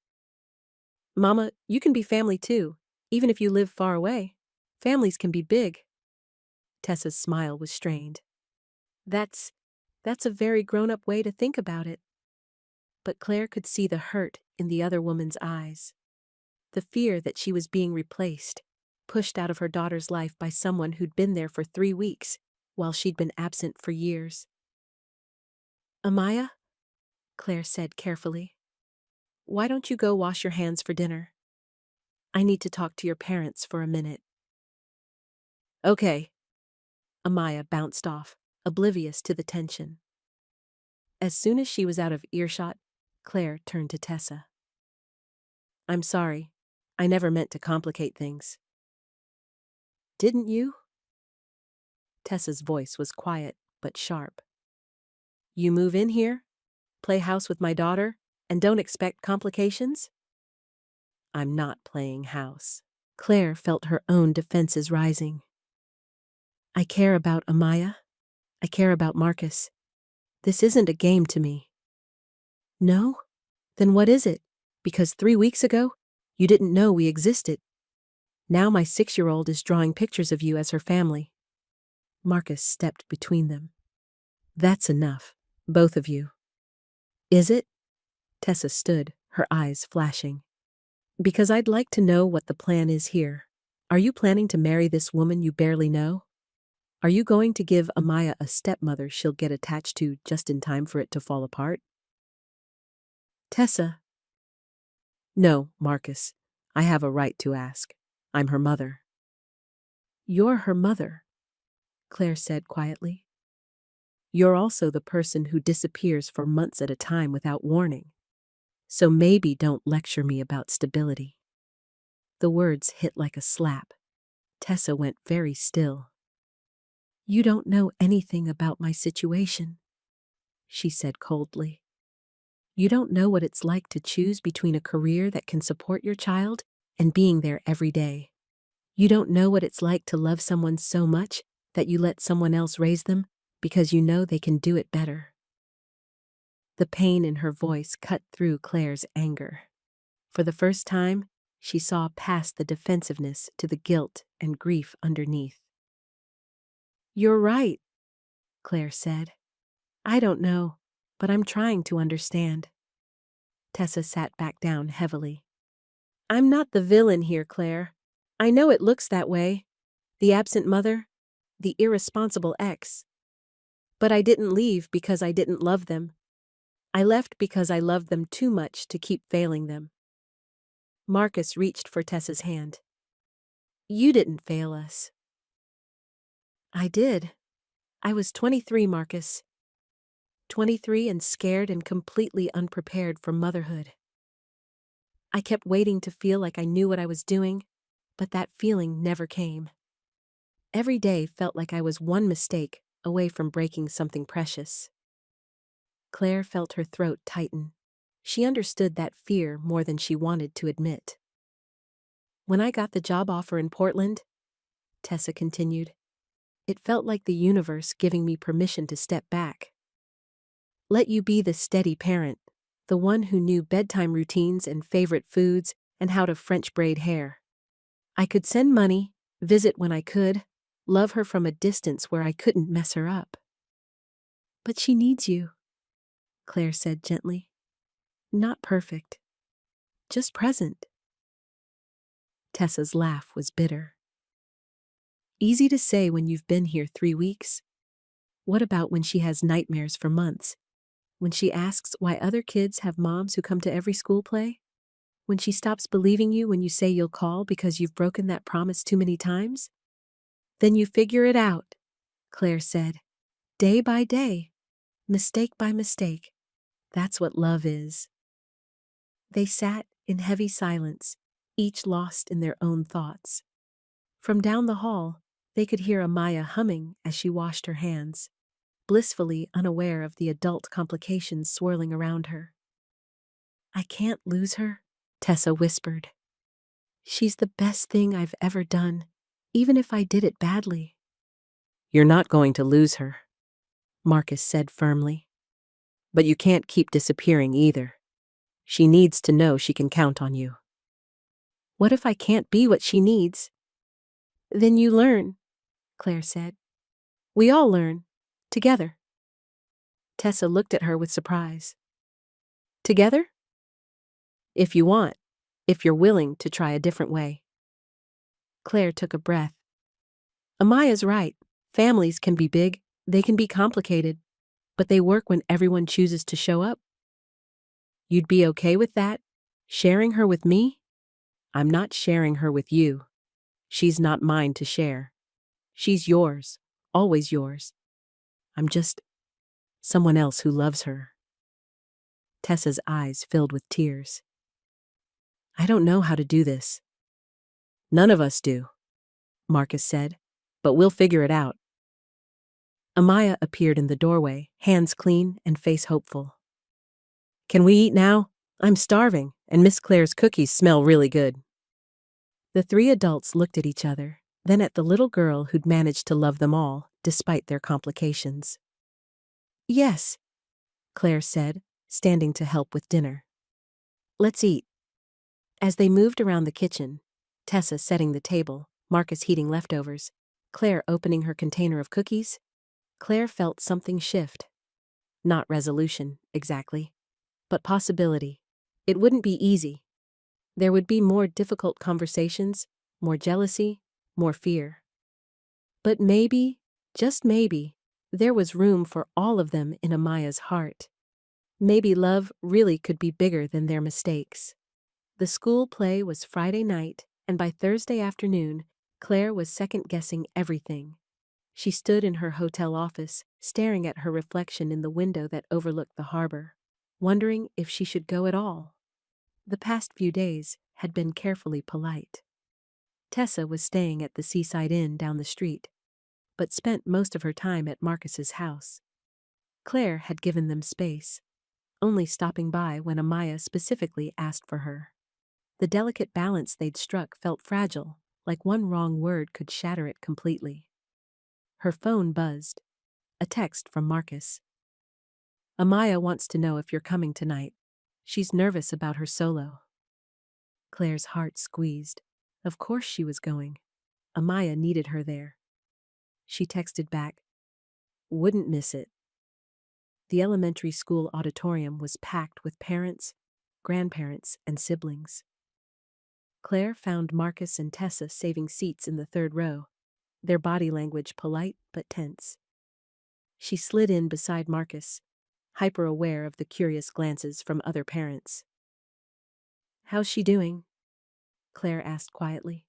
Mama, you can be family too, even if you live far away. Families can be big. Tessa's smile was strained. That's a very grown-up way to think about it. But Claire could see the hurt in the other woman's eyes. The fear that she was being replaced, pushed out of her daughter's life by someone who'd been there for 3 weeks, while she'd been absent for years. Amaya, Claire said carefully, why don't you go wash your hands for dinner? I need to talk to your parents for a minute. Okay. Amaya bounced off, oblivious to the tension. As soon as she was out of earshot, Claire turned to Tessa. I'm sorry. I never meant to complicate things. Didn't you? Tessa's voice was quiet but sharp. You move in here, play house with my daughter, and don't expect complications? I'm not playing house. Claire felt her own defenses rising. I care about Amaya. I care about Marcus. This isn't a game to me. No? Then what is it? Because 3 weeks ago, you didn't know we existed. Now my 6-year-old is drawing pictures of you as her family. Marcus stepped between them. That's enough, both of you. Is it? Tessa stood, her eyes flashing. Because I'd like to know what the plan is here. Are you planning to marry this woman you barely know? Are you going to give Amaya a stepmother she'll get attached to just in time for it to fall apart? Tessa. No, Marcus. I have a right to ask. I'm her mother. You're her mother, Claire said quietly. You're also the person who disappears for months at a time without warning. So maybe don't lecture me about stability. The words hit like a slap. Tessa went very still. You don't know anything about my situation, she said coldly. You don't know what it's like to choose between a career that can support your child and being there every day. You don't know what it's like to love someone so much that you let someone else raise them because you know they can do it better. The pain in her voice cut through Claire's anger. For the first time, she saw past the defensiveness to the guilt and grief underneath. You're right, Claire said. I don't know, but I'm trying to understand. Tessa sat back down heavily. I'm not the villain here, Claire. I know it looks that way. The absent mother, the irresponsible ex. But I didn't leave because I didn't love them. I left because I loved them too much to keep failing them. Marcus reached for Tessa's hand. You didn't fail us. I did. I was 23, Marcus. 23 and scared and completely unprepared for motherhood. I kept waiting to feel like I knew what I was doing, but that feeling never came. Every day felt like I was one mistake away from breaking something precious. Claire felt her throat tighten. She understood that fear more than she wanted to admit. When I got the job offer in Portland, Tessa continued, it felt like the universe giving me permission to step back. Let you be the steady parent, the one who knew bedtime routines and favorite foods and how to French braid hair. I could send money, visit when I could, love her from a distance where I couldn't mess her up. But she needs you, Claire said gently. Not perfect, just present. Tessa's laugh was bitter. Easy to say when you've been here 3 weeks. What about when she has nightmares for months? When she asks why other kids have moms who come to every school play? When she stops believing you when you say you'll call because you've broken that promise too many times? Then you figure it out, Claire said. Day by day, mistake by mistake. That's what love is. They sat in heavy silence, each lost in their own thoughts. From down the hall, they could hear Amaya humming as she washed her hands, blissfully unaware of the adult complications swirling around her. I can't lose her, Tessa whispered. She's the best thing I've ever done, even if I did it badly. You're not going to lose her, Marcus said firmly. But you can't keep disappearing either. She needs to know she can count on you. What if I can't be what she needs? Then you learn, Claire said. We all learn, together. Tessa looked at her with surprise. Together? If you want, if you're willing to try a different way. Claire took a breath. Amaya's right. Families can be big, they can be complicated, but they work when everyone chooses to show up. You'd be okay with that? Sharing her with me? I'm not sharing her with you. She's not mine to share. She's yours, always yours. I'm just someone else who loves her. Tessa's eyes filled with tears. I don't know how to do this. None of us do, Marcus said, but we'll figure it out. Amaya appeared in the doorway, hands clean and face hopeful. Can we eat now? I'm starving, and Miss Claire's cookies smell really good. The 3 adults looked at each other, then at the little girl who'd managed to love them all, despite their complications. Yes, Claire said, standing to help with dinner. Let's eat. As they moved around the kitchen, Tessa setting the table, Marcus heating leftovers, Claire opening her container of cookies, Claire felt something shift. Not resolution, exactly, but possibility. It wouldn't be easy. There would be more difficult conversations, more jealousy, more fear. But maybe, just maybe, there was room for all of them in Amaya's heart. Maybe love really could be bigger than their mistakes. The school play was Friday night, and by Thursday afternoon, Claire was second-guessing everything. She stood in her hotel office, staring at her reflection in the window that overlooked the harbor, wondering if she should go at all. The past few days had been carefully polite. Tessa was staying at the Seaside Inn down the street, but spent most of her time at Marcus's house. Claire had given them space, only stopping by when Amaya specifically asked for her. The delicate balance they'd struck felt fragile, like one wrong word could shatter it completely. Her phone buzzed. A text from Marcus. Amaya wants to know if you're coming tonight. She's nervous about her solo. Claire's heart squeezed. Of course she was going. Amaya needed her there. She texted back, wouldn't miss it. The elementary school auditorium was packed with parents, grandparents, and siblings. Claire found Marcus and Tessa saving seats in the 3rd row, their body language polite but tense. She slid in beside Marcus, hyper-aware of the curious glances from other parents. "How's she doing?" Claire asked quietly.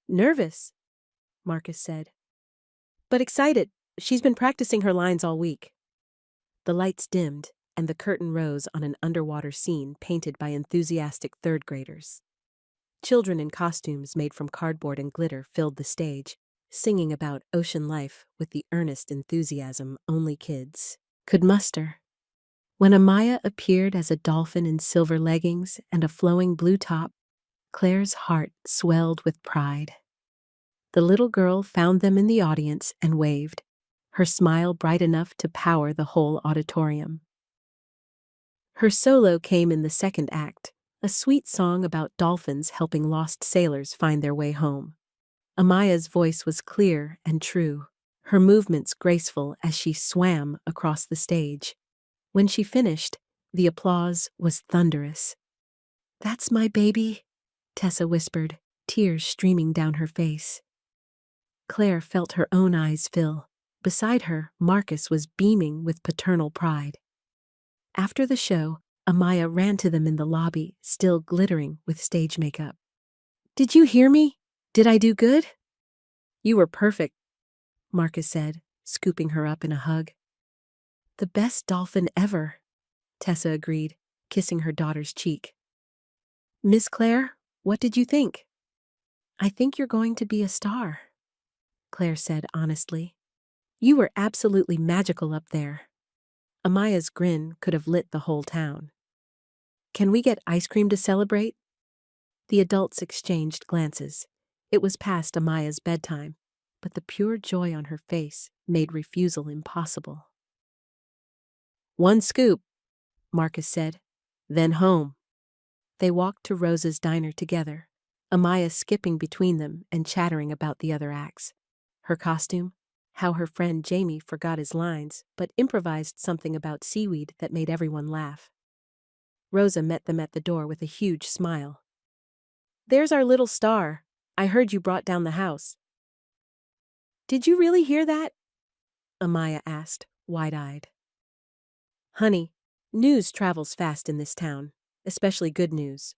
"Nervous," Marcus said. "But excited. She's been practicing her lines all week." The lights dimmed, and the curtain rose on an underwater scene painted by enthusiastic third graders. Children in costumes made from cardboard and glitter filled the stage, singing about ocean life with the earnest enthusiasm only kids could muster. When Amaya appeared as a dolphin in silver leggings and a flowing blue top, Claire's heart swelled with pride. The little girl found them in the audience and waved, her smile bright enough to power the whole auditorium. Her solo came in the second act, a sweet song about dolphins helping lost sailors find their way home. Amaya's voice was clear and true, her movements graceful as she swam across the stage. When she finished, the applause was thunderous. "That's my baby," Tessa whispered, tears streaming down her face. Claire felt her own eyes fill. Beside her, Marcus was beaming with paternal pride. After the show, Amaya ran to them in the lobby, still glittering with stage makeup. "Did you hear me? Did I do good?" "You were perfect," Marcus said, scooping her up in a hug. "The best dolphin ever," Tessa agreed, kissing her daughter's cheek. "Miss Claire, what did you think?" "I think you're going to be a star," Claire said honestly. "You were absolutely magical up there." Amaya's grin could have lit the whole town. "Can we get ice cream to celebrate?" The adults exchanged glances. It was past Amaya's bedtime, but the pure joy on her face made refusal impossible. "One scoop," Marcus said, "then home." They walked to Rosa's diner together, Amaya skipping between them and chattering about the other acts. Her costume, how her friend Jamie forgot his lines but improvised something about seaweed that made everyone laugh. Rosa met them at the door with a huge smile. "There's our little star. I heard you brought down the house." "Did you really hear that?" Amaya asked, wide-eyed. "Honey, news travels fast in this town, especially good news."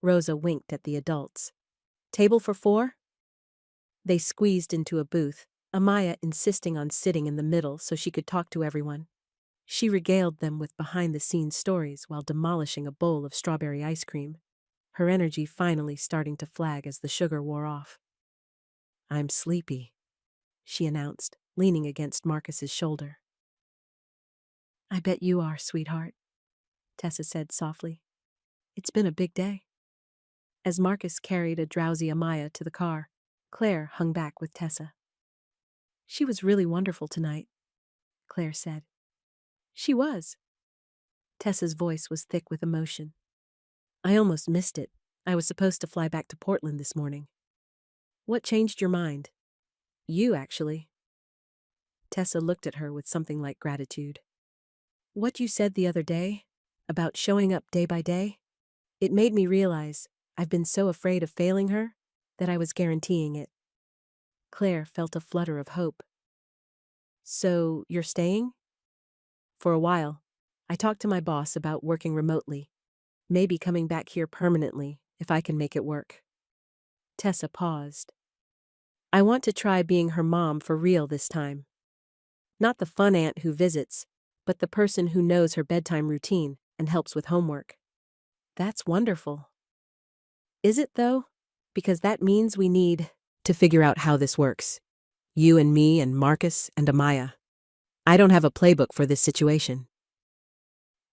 Rosa winked at the adults. "Table for 4?" They squeezed into a booth, Amaya insisting on sitting in the middle so she could talk to everyone. She regaled them with behind-the-scenes stories while demolishing a bowl of strawberry ice cream, her energy finally starting to flag as the sugar wore off. "I'm sleepy," she announced, leaning against Marcus's shoulder. "I bet you are, sweetheart," Tessa said softly. "It's been a big day." As Marcus carried a drowsy Amaya to the car, Claire hung back with Tessa. "She was really wonderful tonight," Claire said. "She was." Tessa's voice was thick with emotion. "I almost missed it. I was supposed to fly back to Portland this morning." "What changed your mind?" "You, actually." Tessa looked at her with something like gratitude. "What you said the other day, about showing up day by day, it made me realize I've been so afraid of failing her that I was guaranteeing it." Claire felt a flutter of hope. "So, you're staying?" "For a while. I talked to my boss about working remotely. Maybe coming back here permanently, if I can make it work." Tessa paused. "I want to try being her mom for real this time. Not the fun aunt who visits, but the person who knows her bedtime routine and helps with homework." "That's wonderful." "Is it, though? Because that means we need to figure out how this works. You and me and Marcus and Amaya. I don't have a playbook for this situation."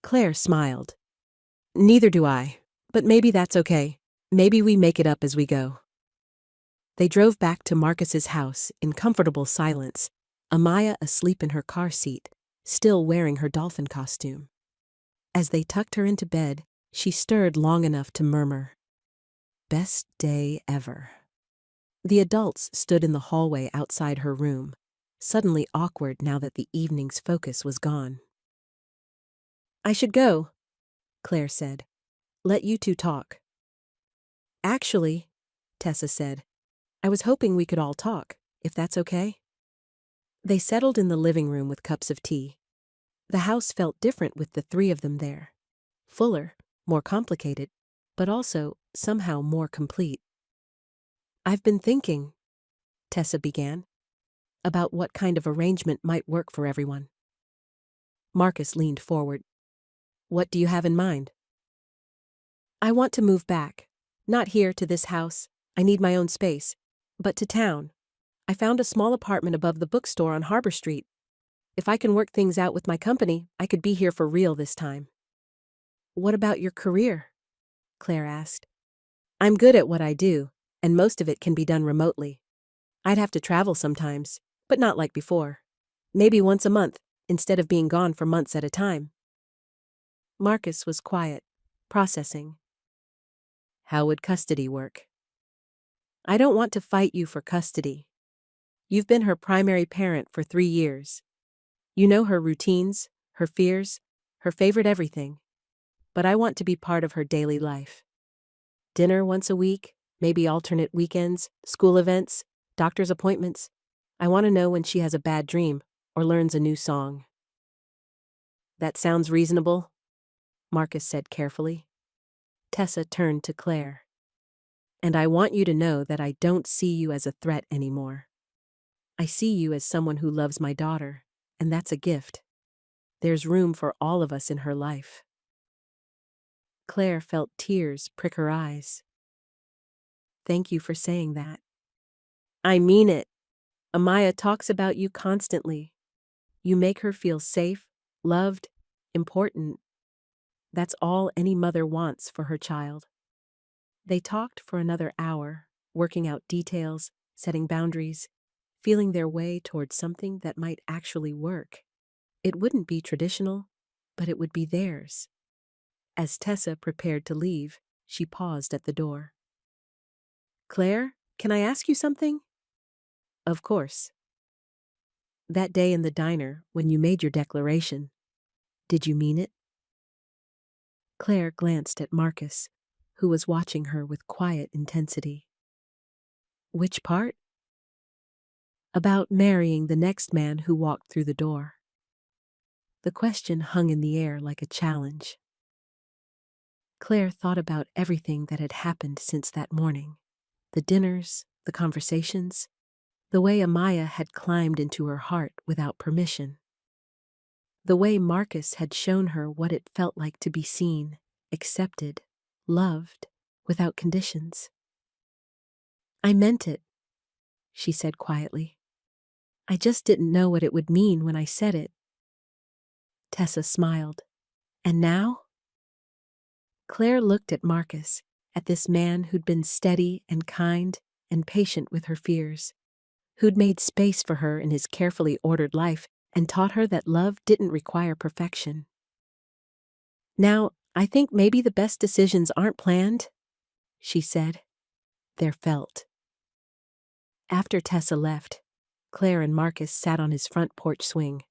Claire smiled. "Neither do I, but maybe that's okay. Maybe we make it up as we go." They drove back to Marcus's house in comfortable silence, Amaya asleep in her car seat, still wearing her dolphin costume. As they tucked her into bed, she stirred long enough to murmur, "Best day ever." The adults stood in the hallway outside her room, suddenly awkward now that the evening's focus was gone. "I should go," Claire said. "Let you two talk." "Actually," Tessa said, "I was hoping we could all talk, if that's okay? They settled in the living room with cups of tea. The house felt different with the three of them there. Fuller, more complicated, but also, somehow, more complete. "I've been thinking," Tessa began, "about what kind of arrangement might work for everyone." Marcus leaned forward. "What do you have in mind?" "I want to move back. Not here to this house. I need my own space. But to town. I found a small apartment above the bookstore on Harbor Street. If I can work things out with my company, I could be here for real this time." "What about your career?" Claire asked. "I'm good at what I do, and most of it can be done remotely. I'd have to travel sometimes, but not like before. Maybe once a month, instead of being gone for months at a time." Marcus was quiet, processing. "How would custody work?" "I don't want to fight you for custody. You've been her primary parent for 3 years. You know her routines, her fears, her favorite everything. But I want to be part of her daily life. Dinner once a week, maybe alternate weekends, school events, doctor's appointments. I want to know when she has a bad dream or learns a new song." "That sounds reasonable," Marcus said carefully. Tessa turned to Claire. "And I want you to know that I don't see you as a threat anymore. I see you as someone who loves my daughter, and that's a gift. There's room for all of us in her life." Claire felt tears prick her eyes. "Thank you for saying that." "I mean it. Amaya talks about you constantly. You make her feel safe, loved, important. That's all any mother wants for her child." They talked for another hour, working out details, setting boundaries, feeling their way towards something that might actually work. It wouldn't be traditional, but it would be theirs. As Tessa prepared to leave, she paused at the door. "Claire, can I ask you something?" "Of course." "That day in the diner, when you made your declaration, did you mean it?" Claire glanced at Marcus, who was watching her with quiet intensity. "Which part?" "About marrying the next man who walked through the door." The question hung in the air like a challenge. Claire thought about everything that had happened since that morning. The dinners, the conversations, the way Amaya had climbed into her heart without permission. The way Marcus had shown her what it felt like to be seen, accepted, loved, without conditions. "I meant it," she said quietly. "I just didn't know what it would mean when I said it." Tessa smiled. "And now?" Claire looked at Marcus, at this man who'd been steady and kind and patient with her fears, who'd made space for her in his carefully ordered life and taught her that love didn't require perfection. "Now, I think maybe the best decisions aren't planned," she said. They're felt. After Tessa left, Claire and Marcus sat on his front porch swing,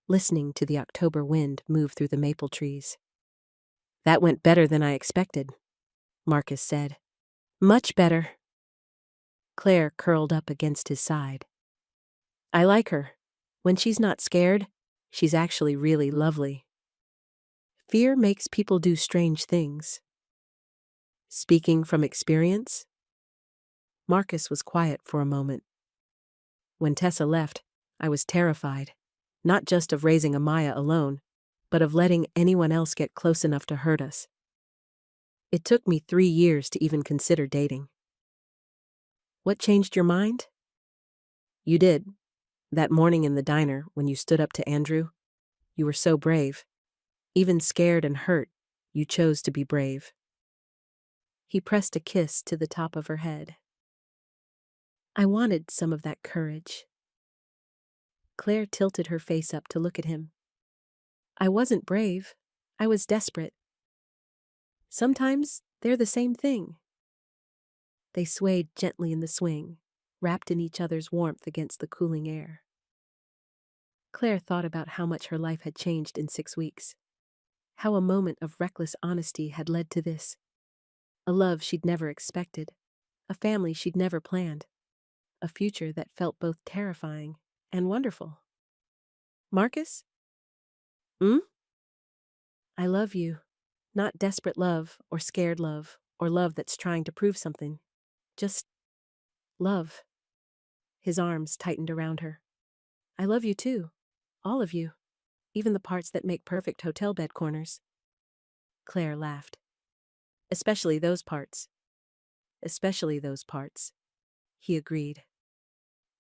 listening to the October wind move through the maple trees. "That went better than I expected," Marcus said. "Much better." Claire curled up against his side. "I like her. When she's not scared, she's actually really lovely. Fear makes people do strange things." "Speaking from experience?" Marcus was quiet for a moment. "When Tessa left, I was terrified, not just of raising Amaya alone, but of letting anyone else get close enough to hurt us. It took me 3 years to even consider dating." "What changed your mind?" "You did. That morning in the diner, when you stood up to Andrew, you were so brave. Even scared and hurt, you chose to be brave." He pressed a kiss to the top of her head. "I wanted some of that courage." Claire tilted her face up to look at him. "I wasn't brave. I was desperate. Sometimes they're the same thing." They swayed gently in the swing, wrapped in each other's warmth against the cooling air. Claire thought about how much her life had changed in 6 weeks. How a moment of reckless honesty had led to this. A love she'd never expected. A family she'd never planned. a future that felt both terrifying and wonderful. Marcus? Hmm? I love you. Not desperate love or scared love or love that's trying to prove something. Just love. His arms tightened around her. I love you too. All of you. Even the parts that make perfect hotel bed corners. Claire laughed. Especially those parts. Especially those parts. He agreed.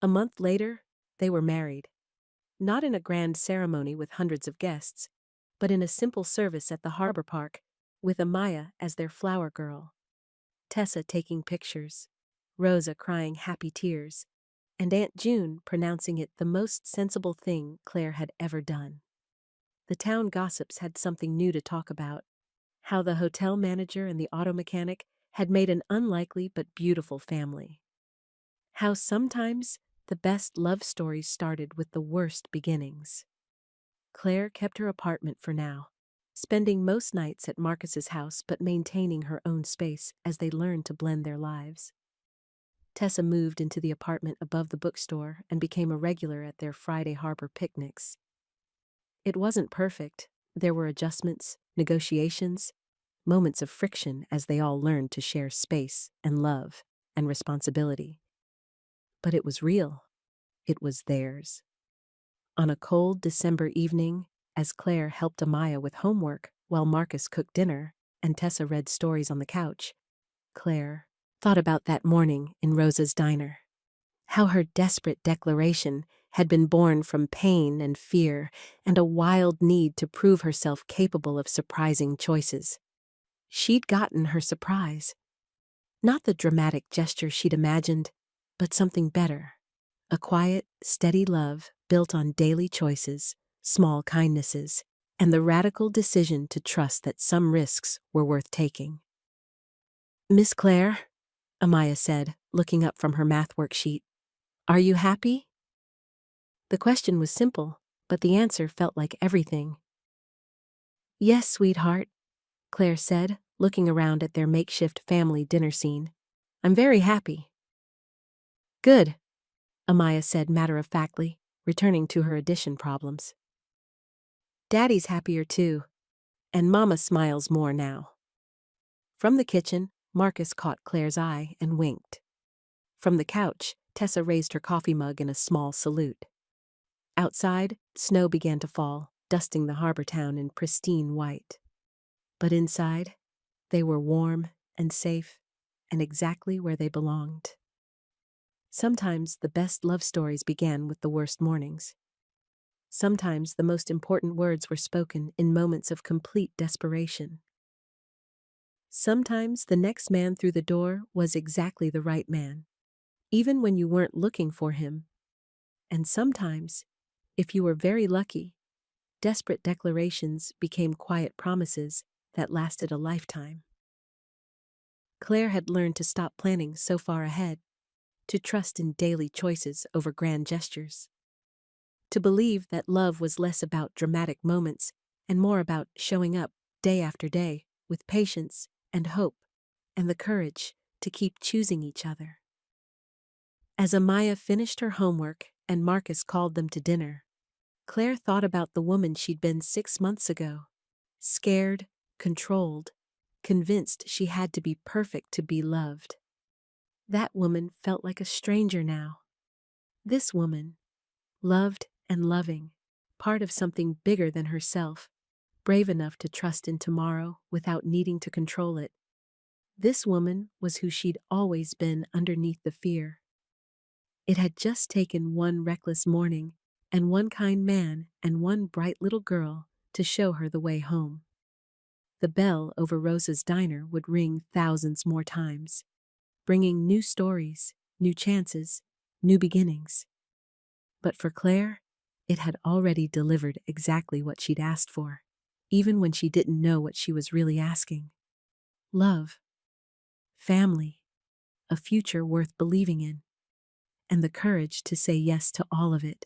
A month later, they were married. Not in a grand ceremony with hundreds of guests, but in a simple service at the harbor park, with Amaya as their flower girl. Tessa taking pictures, Rosa crying happy tears, and Aunt June pronouncing it the most sensible thing Claire had ever done. The town gossips had something new to talk about: how the hotel manager and the auto mechanic had made an unlikely but beautiful family. How sometimes the best love stories started with the worst beginnings. Claire kept her apartment for now, spending most nights at Marcus's house but maintaining her own space as they learned to blend their lives. Tessa moved into the apartment above the bookstore and became a regular at their Friday harbor picnics. It wasn't perfect. There were adjustments, negotiations, moments of friction as they all learned to share space and love and responsibility. But it was real. It was theirs. On a cold December evening, as Claire helped Amaya with homework while Marcus cooked dinner and Tessa read stories on the couch, Claire thought about that morning in Rosa's diner. How her desperate declaration had been born from pain and fear and a wild need to prove herself capable of surprising choices. She'd gotten her surprise. Not the dramatic gesture she'd imagined, but something better. A quiet, steady love built on daily choices, small kindnesses, and the radical decision to trust that some risks were worth taking. "Miss Claire," Amaya said, looking up from her math worksheet, "are you happy?" The question was simple, but the answer felt like everything. "Yes, sweetheart," Claire said, looking around at their makeshift family dinner scene. "I'm very happy." "Good," Amaya said matter-of-factly, returning to her addition problems. "Daddy's happier too, and Mama smiles more now." From the kitchen, Marcus caught Claire's eye and winked. From the couch, Tessa raised her coffee mug in a small salute. Outside, snow began to fall, dusting the harbor town in pristine white. But inside, they were warm and safe and exactly where they belonged. Sometimes the best love stories began with the worst mornings. Sometimes the most important words were spoken in moments of complete desperation. Sometimes the next man through the door was exactly the right man, even when you weren't looking for him. And sometimes, if you were very lucky, desperate declarations became quiet promises that lasted a lifetime. Claire had learned to stop planning so far ahead, to trust in daily choices over grand gestures, to believe that love was less about dramatic moments and more about showing up day after day with patience and hope and the courage to keep choosing each other. As Amaya finished her homework and Marcus called them to dinner, Claire thought about the woman she'd been 6 months ago, scared, controlled, convinced she had to be perfect to be loved. That woman felt like a stranger now. This woman, loved and loving, part of something bigger than herself, brave enough to trust in tomorrow without needing to control it. This woman was who she'd always been underneath the fear. It had just taken one reckless morning and one kind man and one bright little girl to show her the way home. The bell over Rosa's diner would ring thousands more times, bringing new stories, new chances, new beginnings. But for Claire, it had already delivered exactly what she'd asked for, even when she didn't know what she was really asking. Love, family, a future worth believing in, and the courage to say yes to all of it.